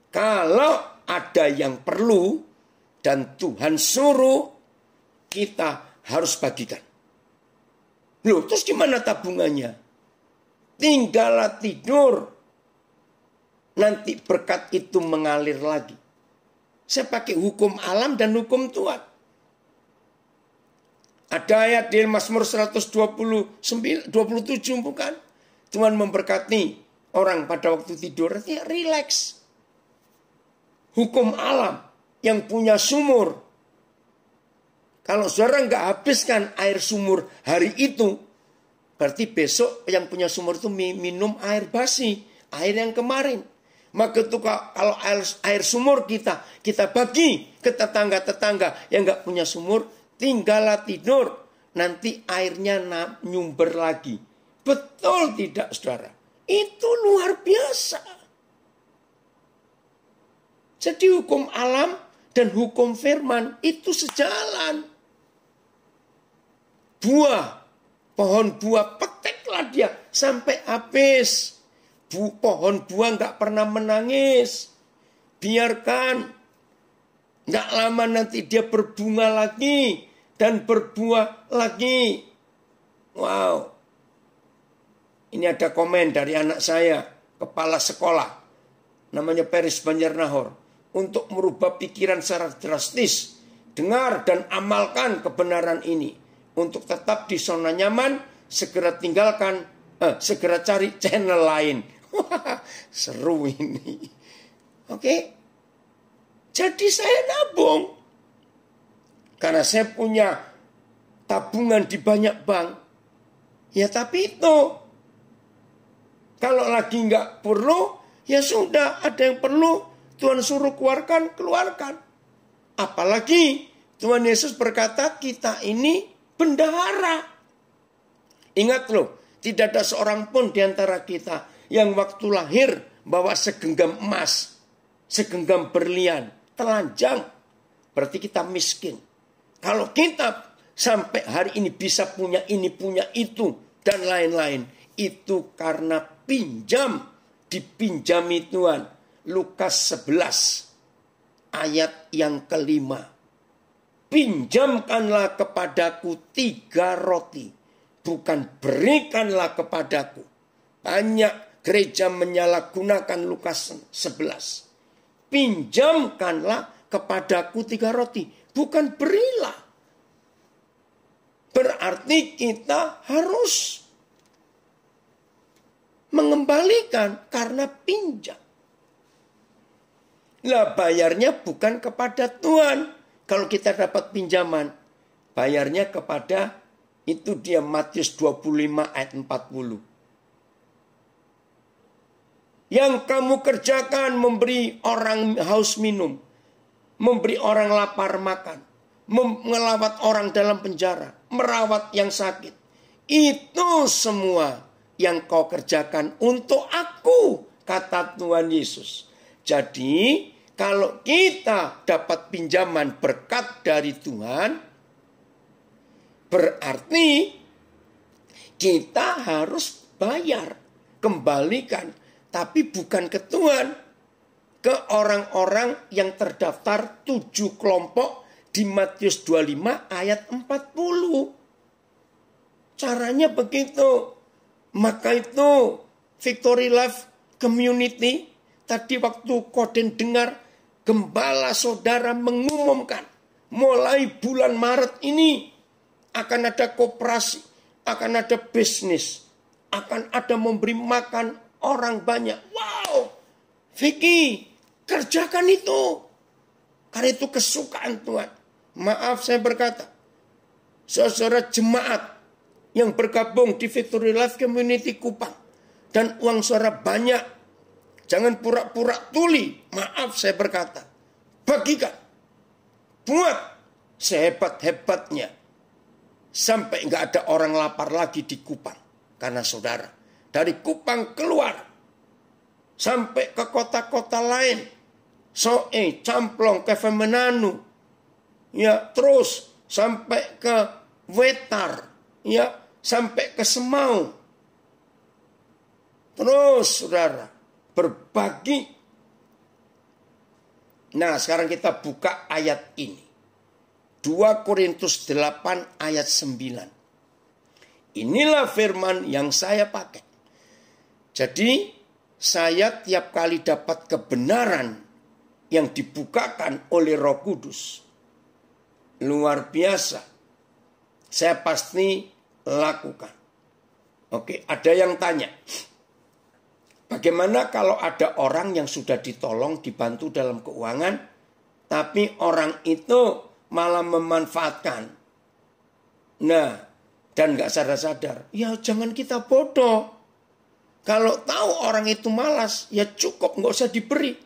A: Kalau ada yang perlu dan Tuhan suruh, kita harus bagikan. Loh, terus gimana tabungannya? Tinggallah tidur. Nanti berkat itu mengalir lagi. Saya pakai hukum alam dan hukum Tuhan. Ada ayat di Mazmur 127 bukan? Tuhan memberkati orang pada waktu tidur. Artinya relax. Hukum alam yang punya sumur. Kalau saudara nggak habiskan air sumur hari itu, berarti besok yang punya sumur itu minum air basi, air yang kemarin. Maka itu kalau air sumur kita bagi ke tetangga-tetangga yang nggak punya sumur, tinggallah tidur, nanti airnya nyumber lagi. Betul tidak saudara? Itu luar biasa. Jadi hukum alam dan hukum firman itu sejalan. Buah Pohon buah, petiklah dia sampai habis. Pohon buah nggak pernah menangis. Biarkan. Nggak lama nanti dia berbunga lagi dan berbuah lagi. Wow. Ini ada komen dari anak saya, kepala sekolah. Namanya Peris Banjarnahor. Untuk merubah pikiran secara drastis. Dengar dan amalkan kebenaran ini. Untuk tetap di zona nyaman, segera tinggalkan, segera cari channel lain. Seru ini. Oke. Jadi saya nabung. Karena saya punya tabungan di banyak bank. Ya tapi itu. Kalau lagi nggak perlu, ya sudah. Ada yang perlu, Tuhan suruh keluarkan, keluarkan. Apalagi Tuhan Yesus berkata kita ini bendahara. Ingat loh, tidak ada seorang pun di antara kita yang waktu lahir bawa segenggam emas, segenggam berlian. Telanjang, berarti kita miskin. Kalau kita sampai hari ini bisa punya ini, punya itu, dan lain-lain, itu karena pinjam, dipinjami Tuhan. Lukas 11, ayat yang kelima. Pinjamkanlah kepadaku 3 roti, bukan berikanlah kepadaku. Banyak gereja menyalahgunakan Lukas 11. Pinjamkanlah kepadaku 3 roti. Bukan berilah. Berarti kita harus mengembalikan karena pinjam. Lah bayarnya bukan kepada Tuhan. Kalau kita dapat pinjaman. Bayarnya kepada, itu dia Matius 25 ayat 40. Yang kamu kerjakan memberi orang haus minum. Memberi orang lapar makan. Melawat orang dalam penjara. Merawat yang sakit. Itu semua yang kau kerjakan untuk aku. Kata Tuhan Yesus. Jadi kalau kita dapat pinjaman berkat dari Tuhan. Berarti kita harus bayar. Kembalikan. Tapi bukan ke Tuhan. Ke orang-orang yang terdaftar 7 kelompok di Matius 25 ayat 40. Caranya begitu. Maka itu Victory Life Community. Tadi waktu Koden dengar gembala saudara mengumumkan. Mulai bulan Maret ini akan ada koperasi. Akan ada bisnis. Akan ada memberi makan orang banyak. Wow. Vicky, kerjakan itu. Karena itu kesukaan Tuhan. Maaf saya berkata. Saudara jemaat yang bergabung di Victory Life Community Kupang. Dan uang saudara banyak. Jangan pura-pura tuli. Maaf saya berkata. Bagikan. Buat sehebat-hebatnya. Sampai nggak ada orang lapar lagi di Kupang. Karena saudara. Dari Kupang keluar. Sampai ke kota-kota lain. Soe, Camplong, ke Femenanu. Ya, terus sampai ke Wetar. Ya, sampai ke Semau. Terus, saudara, berbagi. Nah, sekarang kita buka ayat ini. 2 Korintus 8 ayat 9. Inilah firman yang saya pakai. Jadi saya tiap kali dapat kebenaran yang dibukakan oleh Roh Kudus. Luar biasa. Saya pasti lakukan. Oke, ada yang tanya. Bagaimana kalau ada orang yang sudah ditolong, dibantu dalam keuangan, tapi orang itu malah memanfaatkan. Nah, dan gak sadar-sadar. Ya jangan kita bodoh. Kalau tahu orang itu malas, ya cukup, nggak usah diberi.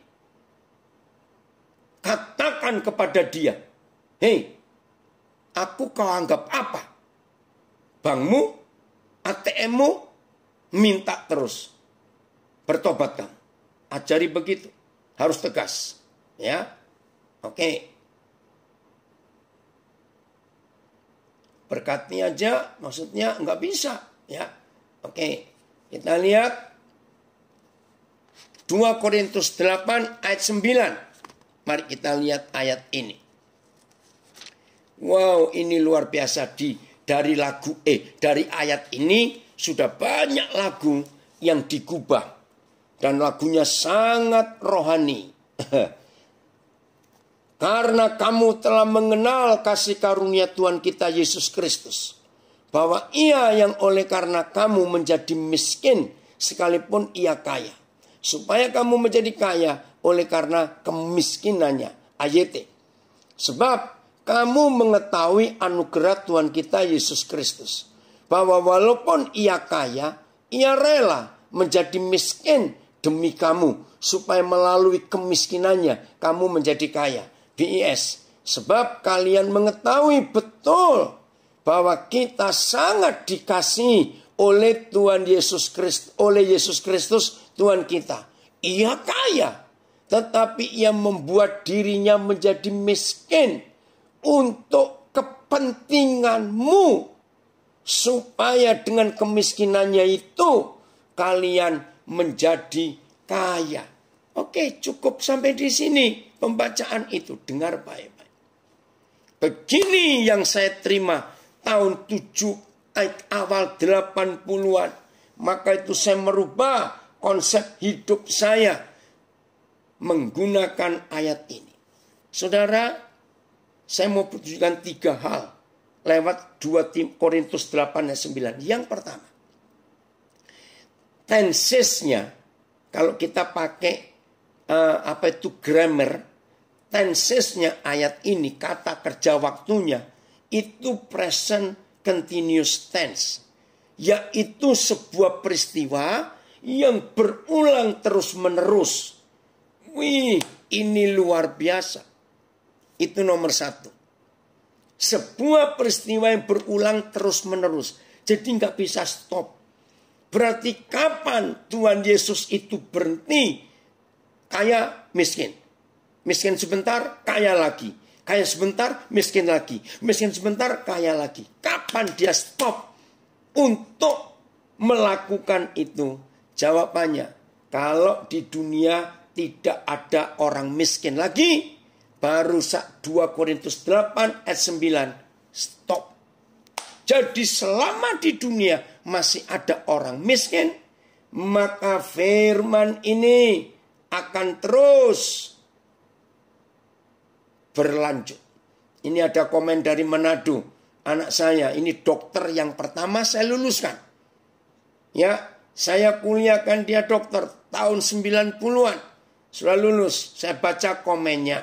A: Katakan kepada dia, hei, aku kau anggap apa? Bankmu, ATM-mu, minta terus. Bertobat kamu. Ajari begitu. Harus tegas. Ya, oke. berkati aja maksudnya nggak bisa. Ya, oke, kita lihat 2 Korintus 8 ayat 9. Mari kita lihat ayat ini. Wow, ini luar biasa. Dari ayat ini sudah banyak lagu yang digubah. Dan lagunya sangat rohani. Karena kamu telah mengenal kasih karunia Tuhan kita Yesus Kristus. Bahwa ia yang oleh karena kamu menjadi miskin sekalipun ia kaya. Supaya kamu menjadi kaya oleh karena kemiskinannya. Ayat. Sebab kamu mengetahui anugerah Tuhan kita Yesus Kristus. Bahwa walaupun ia kaya, ia rela menjadi miskin demi kamu. Supaya melalui kemiskinannya kamu menjadi kaya. BIS. Sebab kalian mengetahui betul bahwa kita sangat dikasihi oleh Tuhan Yesus Kristus, oleh Yesus Kristus Tuhan kita. Ia kaya, tetapi ia membuat dirinya menjadi miskin untuk kepentinganmu, supaya dengan kemiskinannya itu kalian menjadi kaya. Oke, cukup sampai di sini pembacaan itu. Dengar baik-baik. Begini yang saya terima tahun 7 awal 80-an. Maka itu saya merubah konsep hidup saya menggunakan ayat ini. Saudara, saya mau tunjukkan 3 hal lewat 2 Korintus 8 ayat 9. Yang pertama, tensesnya, kalau kita pakai grammar, tensesnya ayat ini, kata kerja waktunya, itu present continuous tense. Yaitu sebuah peristiwa yang berulang terus menerus. Wih, ini luar biasa. Itu nomor 1. Sebuah peristiwa yang berulang terus menerus. Jadi nggak bisa stop. Berarti kapan Tuhan Yesus itu berhenti? Kaya, miskin. Miskin sebentar, kaya lagi. Kaya sebentar, miskin lagi. Miskin sebentar, kaya lagi. Kapan dia stop untuk melakukan itu? Jawabannya, kalau di dunia tidak ada orang miskin lagi, baru 2 Korintus 8 ayat 9, stop. Jadi selama di dunia masih ada orang miskin, maka firman ini akan terus berlanjut. Ini ada komen dari Manado. Anak saya, ini dokter yang pertama saya luluskan. Ya, saya kuliahkan dia dokter tahun 90-an. Sudah lulus, saya baca komennya.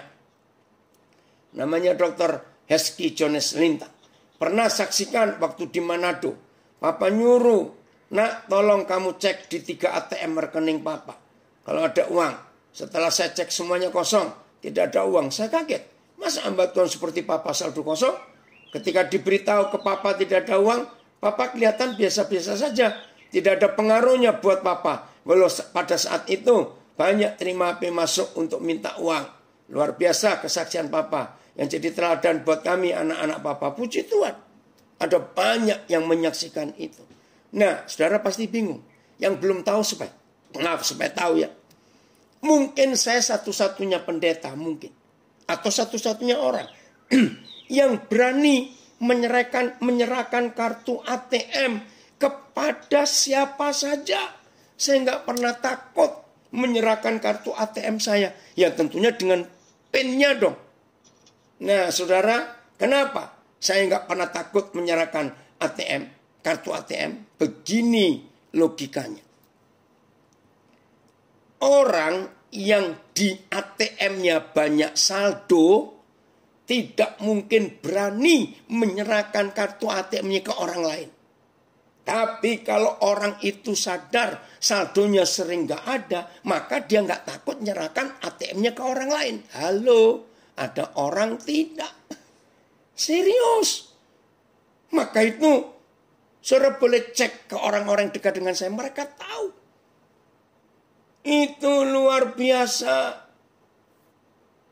A: Namanya Dr. Hesky Jones Lintang. Pernah saksikan waktu di Manado. Papa nyuruh, nak tolong kamu cek di 3 ATM rekening papa. Kalau ada uang. Setelah saya cek semuanya kosong. Tidak ada uang. Saya kaget. Masa hamba Tuhan seperti papa saldo kosong? Ketika diberitahu ke papa tidak ada uang, papa kelihatan biasa-biasa saja. Tidak ada pengaruhnya buat papa. Walau pada saat itu banyak terima HP masuk untuk minta uang. Luar biasa kesaksian papa. Yang jadi teladan buat kami anak-anak papa. Puji Tuhan. Ada banyak yang menyaksikan itu. Nah, saudara pasti bingung. Yang belum tahu supaya tahu ya. Mungkin saya satu-satunya pendeta mungkin. Atau satu-satunya orang yang berani menyerahkan kartu ATM kepada siapa saja. Saya nggak pernah takut menyerahkan kartu ATM saya. Ya tentunya dengan PIN-nya dong. Nah saudara, kenapa saya nggak pernah takut menyerahkan kartu ATM? Begini logikanya. Orang yang di ATM-nya banyak saldo tidak mungkin berani menyerahkan kartu ATM-nya ke orang lain. Tapi kalau orang itu sadar saldonya sering nggak ada, maka dia nggak takut menyerahkan ATM-nya ke orang lain. Halo, ada orang tidak. Serius. Maka itu saudara boleh cek ke orang-orang dekat dengan saya. Mereka tahu. Itu luar biasa.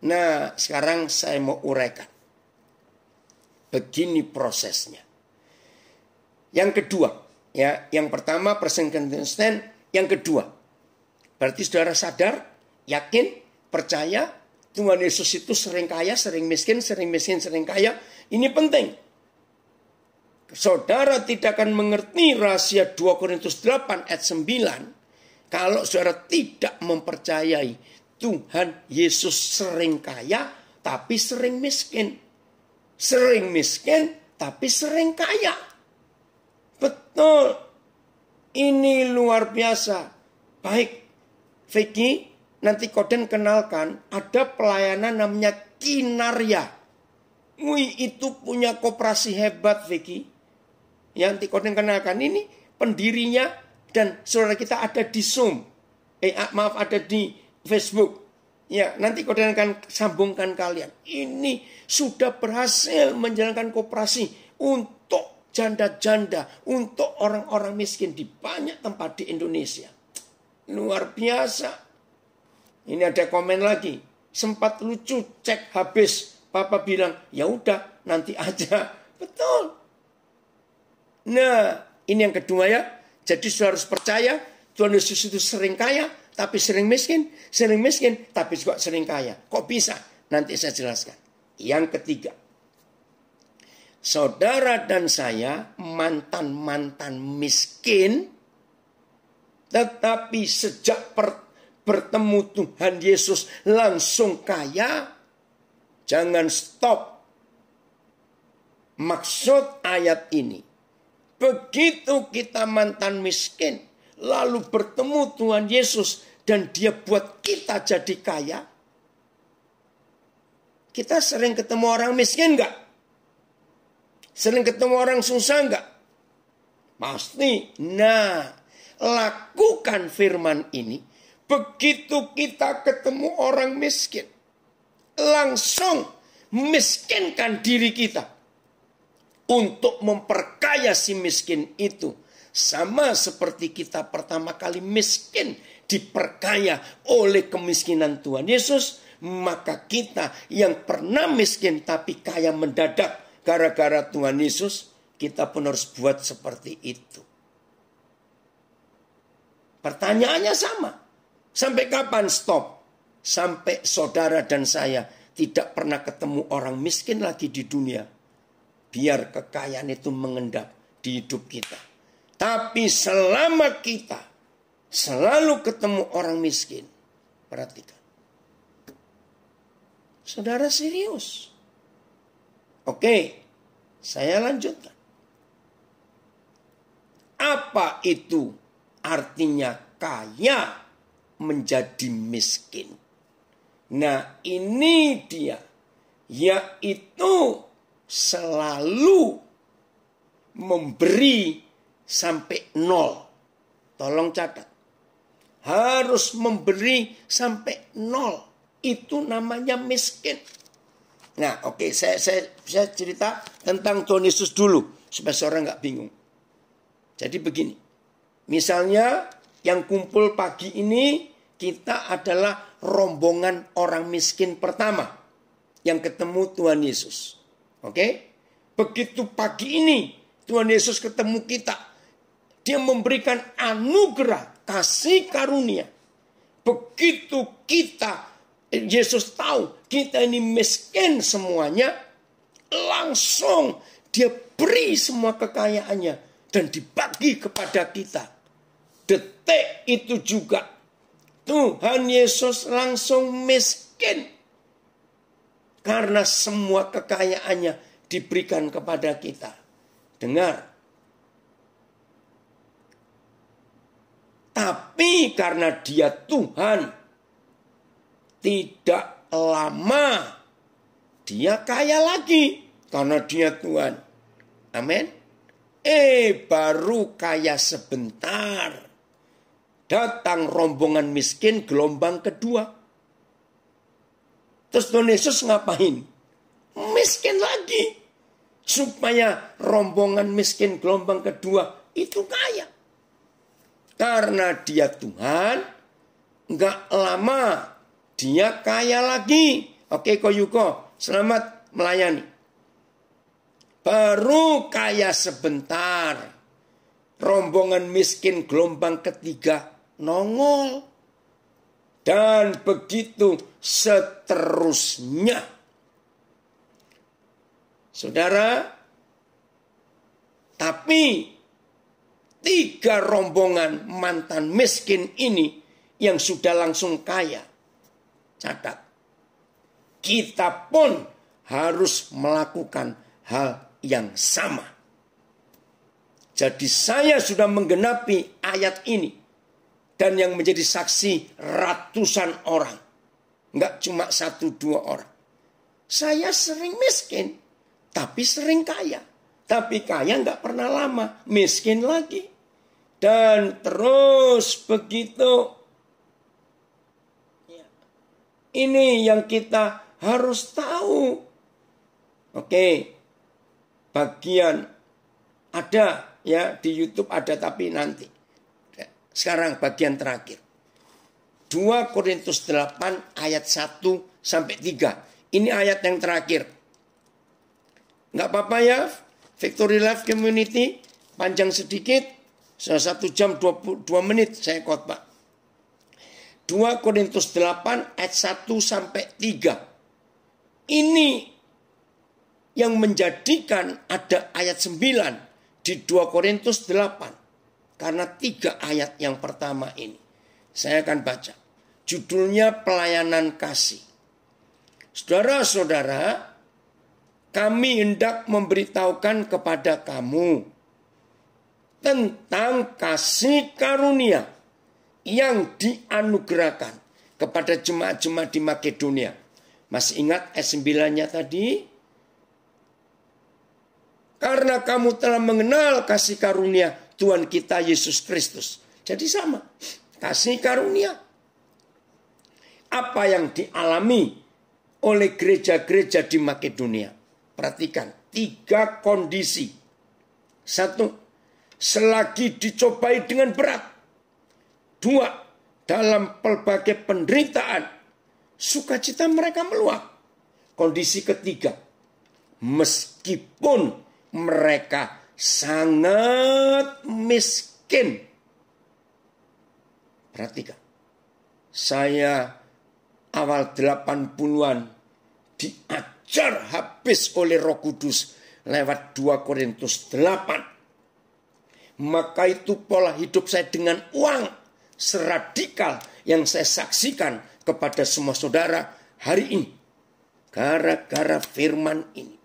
A: Nah, sekarang saya mau uraikan. Begini prosesnya. Yang kedua, ya, yang pertama person consent, yang kedua. Berarti saudara sadar, yakin, percaya Tuhan Yesus itu sering kaya, sering miskin, sering kaya. Ini penting. Saudara tidak akan mengerti rahasia 2 Korintus 8 ayat 9 kalau saudara tidak mempercayai Tuhan Yesus sering kaya tapi sering miskin. Sering miskin tapi sering kaya. Betul. Ini luar biasa. Baik, Vicky, nanti Koden kenalkan ada pelayanan namanya Kinarya. Wih, itu punya koperasi hebat, Vicky. Yang nanti Koden kenalkan ini pendirinya dan saudara kita ada di Zoom. Ada di Facebook. Ya, nanti Koden akan sambungkan kalian. Ini sudah berhasil menjalankan koperasi untuk janda-janda, untuk orang-orang miskin di banyak tempat di Indonesia. Luar biasa. Ini ada komen lagi. Sempat lucu, cek habis. Papa bilang, ya udah, nanti aja. Betul. Nah, ini yang kedua ya. Jadi saudara harus percaya, Tuhan Yesus itu sering kaya, tapi sering miskin, tapi juga sering kaya. Kok bisa? Nanti saya jelaskan. Yang ketiga, saudara dan saya mantan-mantan miskin, tetapi sejak bertemu Tuhan Yesus langsung kaya. Jangan stop. Maksud ayat ini, begitu kita mantan miskin, lalu bertemu Tuhan Yesus dan dia buat kita jadi kaya. Kita sering ketemu orang miskin enggak? Sering ketemu orang susah enggak? Pasti. Nah, lakukan firman ini. Begitu kita ketemu orang miskin, langsung miskinkan diri kita untuk memperkaya si miskin itu. Sama seperti kita pertama kali miskin diperkaya oleh kemiskinan Tuhan Yesus, maka kita yang pernah miskin tapi kaya mendadak gara-gara Tuhan Yesus, kita pun harus buat seperti itu. Pertanyaannya sama. Sampai kapan stop? Sampai saudara dan saya tidak pernah ketemu orang miskin lagi di dunia. Biar kekayaan itu mengendap di hidup kita. Tapi selama kita selalu ketemu orang miskin, perhatikan. Saudara serius. Oke, saya lanjutkan. Apa itu artinya kaya menjadi miskin? Nah, ini dia. Yaitu selalu memberi sampai nol. Tolong catat. Harus memberi sampai nol. Itu namanya miskin. Nah, oke, saya cerita tentang Tuhan Yesus dulu supaya seorang nggak bingung. Jadi begini. Misalnya yang kumpul pagi ini kita adalah rombongan orang miskin pertama yang ketemu Tuhan Yesus. Oke? Begitu pagi ini Tuhan Yesus ketemu kita, dia memberikan anugerah, kasih karunia. Begitu Yesus tahu kita ini miskin semuanya, langsung dia beri semua kekayaannya dan dibagi kepada kita. Detik itu juga Tuhan Yesus langsung miskin karena semua kekayaannya diberikan kepada kita. Dengar. Tapi karena dia Tuhan, tidak lama dia kaya lagi karena dia Tuhan. Amin. Baru kaya sebentar. Datang rombongan miskin gelombang kedua. Terus Tuhan Yesus ngapain? Miskin lagi. Supaya rombongan miskin gelombang kedua itu kaya. Karena dia Tuhan, nggak lama dia kaya lagi. Oke, Koyuko, selamat melayani. Baru kaya sebentar. rombongan miskin gelombang ketiga nongol. Dan begitu seterusnya. Saudara, tapi 3 rombongan mantan miskin ini yang sudah langsung kaya. Catat, kita pun harus melakukan hal yang sama. Jadi saya sudah menggenapi ayat ini. Dan yang menjadi saksi ratusan orang. Enggak cuma 1-2 orang. Saya sering miskin. Tapi sering kaya. Tapi kaya enggak pernah lama. Miskin lagi. Dan terus begitu. Ini yang kita harus tahu. Oke. Bagian ada ya di YouTube ada tapi nanti. Sekarang bagian terakhir. 2 Korintus 8 ayat 1 sampai 3. Ini ayat yang terakhir. Enggak apa-apa ya. Victory Life Community panjang sedikit. 1 jam 22 menit saya khotbah. 2 Korintus 8 ayat 1 sampai 3. Ini yang menjadikan ada ayat 9 di 2 Korintus 8. Karena 3 ayat yang pertama ini. Saya akan baca. Judulnya pelayanan kasih. Saudara-saudara, kami hendak memberitahukan kepada kamu tentang kasih karunia yang dianugerahkan kepada jemaat-jemaat di Makedonia. Masih ingat ayat 9-nya tadi? Karena kamu telah mengenal kasih karunia Tuhan kita Yesus Kristus. Jadi sama. Kasih karunia. Apa yang dialami oleh gereja-gereja di Makedonia. Perhatikan. 3 kondisi. 1. Selagi dicobai dengan berat. 2. Dalam pelbagai penderitaan. Sukacita mereka meluap. Kondisi ketiga. Meskipun mereka sangat miskin. Perhatikan. Saya awal 80-an diajar habis oleh Roh Kudus lewat 2 Korintus 8. Maka itu pola hidup saya dengan uang seradikal yang saya saksikan kepada semua saudara hari ini. Gara-gara firman ini.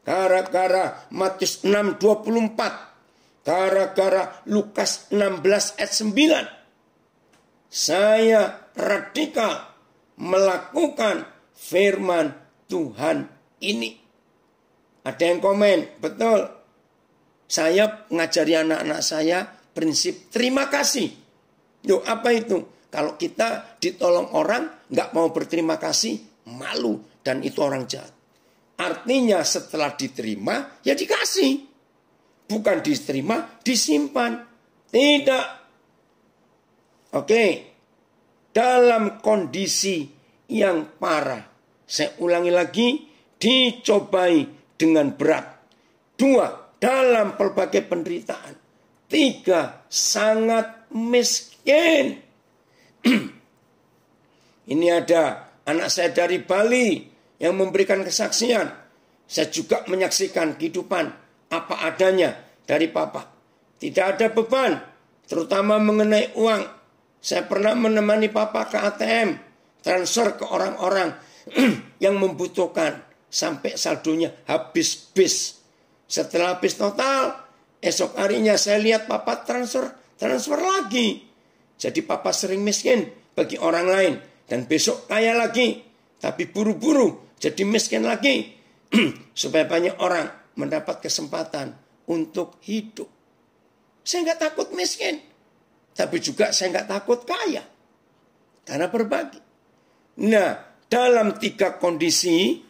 A: Gara-gara Matius 6:24. Gara-gara Lukas 16 ayat 9. Saya radikal melakukan firman Tuhan ini. Ada yang komen, betul. Saya ngajari anak-anak saya prinsip terima kasih. Loh, apa itu? Kalau kita ditolong orang nggak mau berterima kasih, malu dan itu orang jahat. Artinya setelah diterima, ya dikasih. Bukan diterima, disimpan. Tidak. Oke. Dalam kondisi yang parah. Saya ulangi lagi. Dicobai dengan berat. 2. Dalam berbagai penderitaan. 3. Sangat miskin. Ini ada anak saya dari Bali yang memberikan kesaksian. Saya juga menyaksikan kehidupan apa adanya dari papa. Tidak ada beban, terutama mengenai uang. Saya pernah menemani papa ke ATM, transfer ke orang-orang yang membutuhkan sampai saldonya habis bis. Setelah habis total, esok harinya saya lihat papa transfer lagi. Jadi papa sering miskin bagi orang lain dan besok kaya lagi, tapi buru-buru jadi miskin lagi supaya banyak orang mendapat kesempatan untuk hidup. Saya nggak takut miskin, tapi juga saya nggak takut kaya karena berbagi. Nah, dalam 3 kondisi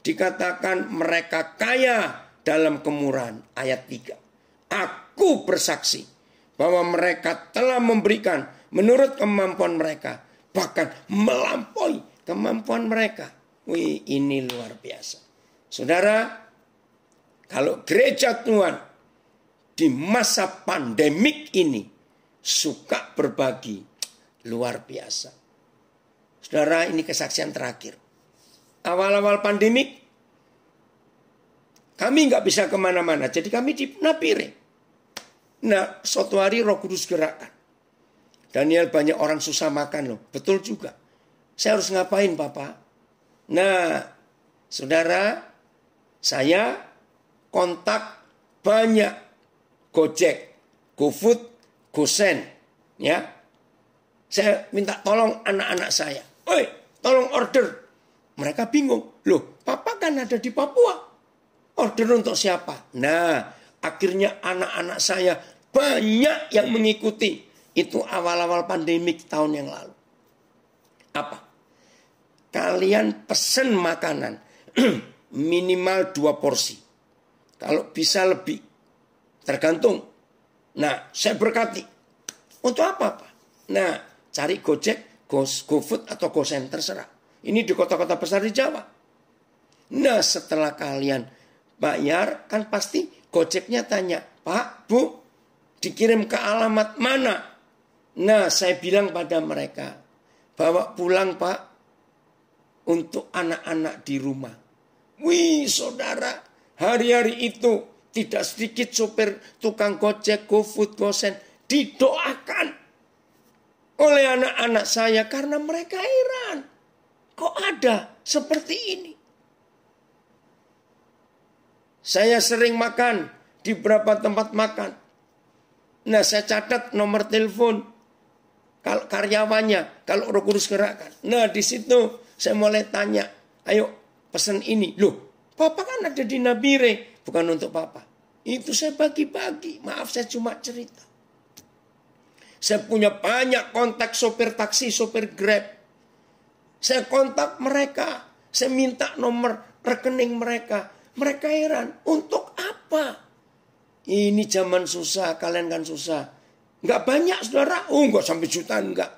A: dikatakan mereka kaya dalam kemurahan. Ayat 3. Aku bersaksi bahwa mereka telah memberikan menurut kemampuan mereka, bahkan melampaui kemampuan mereka. Wih, ini luar biasa. Saudara, kalau gereja Tuhan di masa pandemik ini suka berbagi. Luar biasa. Saudara, ini kesaksian terakhir. Awal-awal pandemik, kami nggak bisa kemana-mana. Jadi kami di Nabire. Nah, suatu hari Roh Kudus gerakkan. Daniel, banyak orang susah makan loh. Betul juga. Saya harus ngapain, Bapak? Nah, saudara, saya kontak banyak Gojek, GoFood, GoSend. Ya, saya minta tolong anak-anak saya. Oi, tolong order. Mereka bingung. Loh, Papa kan ada di Papua. Order untuk siapa? Nah, akhirnya anak-anak saya banyak yang mengikuti. Itu awal-awal pandemik tahun yang lalu. Apa? Kalian pesen makanan minimal 2 porsi. Kalau bisa lebih. Tergantung. Nah, saya berkati. Untuk apa, Pak? Nah, cari Gojek, GoFood atau GoSend, terserah. Ini di kota-kota besar di Jawa. Nah, setelah kalian bayar, kan pasti Gojeknya tanya, Pak, Bu, dikirim ke alamat mana? Nah, saya bilang pada mereka, bawa pulang, Pak, untuk anak-anak di rumah. Wih, saudara, hari-hari itu tidak sedikit sopir tukang Gojek, GoFood, GoSend didoakan oleh anak-anak saya karena mereka heran. Kok ada seperti ini? Saya sering makan di beberapa tempat makan. Nah, saya catat nomor telepon kalau karyawannya, kalau Roh Kudus gerakkan. Nah, di situ saya mulai tanya, ayo pesan ini. Loh, Papa kan ada di Nabire, bukan untuk Papa. Itu saya bagi-bagi. Maaf, saya cuma cerita. Saya punya banyak kontak sopir taksi, sopir Grab. Saya kontak mereka. Saya minta nomor rekening mereka. Mereka heran. Untuk apa? Ini zaman susah. Kalian kan susah. Nggak banyak, saudara. Oh, nggak sampai jutaan, nggak.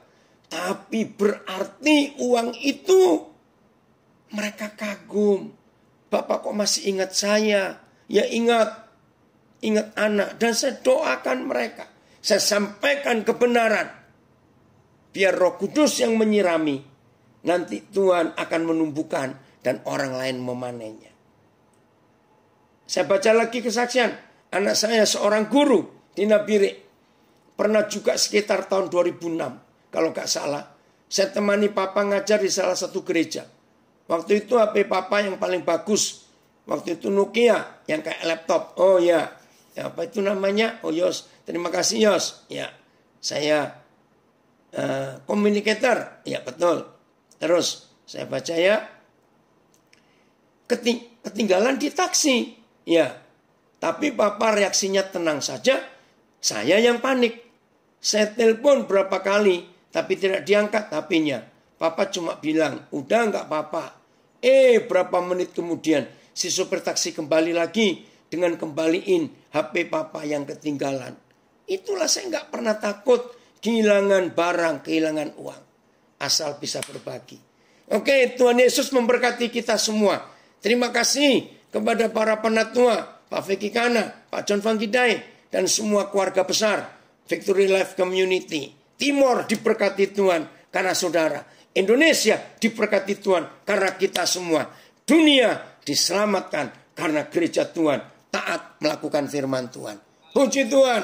A: Tapi berarti uang itu mereka kagum. Bapak kok masih ingat saya? Ya ingat. Ingat anak. Dan saya doakan mereka. Saya sampaikan kebenaran. Biar Roh Kudus yang menyirami. Nanti Tuhan akan menumbuhkan dan orang lain memanennya. Saya baca lagi kesaksian. Anak saya seorang guru di Nabire. Pernah juga sekitar tahun 2006. Kalau gak salah. Saya temani Papa ngajar di salah satu gereja. Waktu itu HP Papa yang paling bagus. Waktu itu Nokia yang kayak laptop. Oh ya. Ya, apa itu namanya? Oh Yos. Terima kasih Yos. Ya. Saya communicator. Ya betul. Terus saya baca ya. Ketinggalan di taksi. Ya. Tapi Papa reaksinya tenang saja. Saya yang panik. Saya telepon berapa kali. Tapi tidak diangkat HP-nya. Papa cuma bilang, udah nggak apa-apa. Berapa menit kemudian si supir taksi kembali lagi dengan kembaliin HP Papa yang ketinggalan. Itulah saya nggak pernah takut kehilangan barang, kehilangan uang. Asal bisa berbagi. Oke, Tuhan Yesus memberkati kita semua. Terima kasih kepada para penatua, Pak Feki Kana, Pak John Vanggidai, dan semua keluarga besar Victory Life Community. Timor diberkati Tuhan karena saudara. Indonesia diberkati Tuhan karena kita semua. Dunia diselamatkan karena gereja Tuhan taat melakukan firman Tuhan. Puji Tuhan.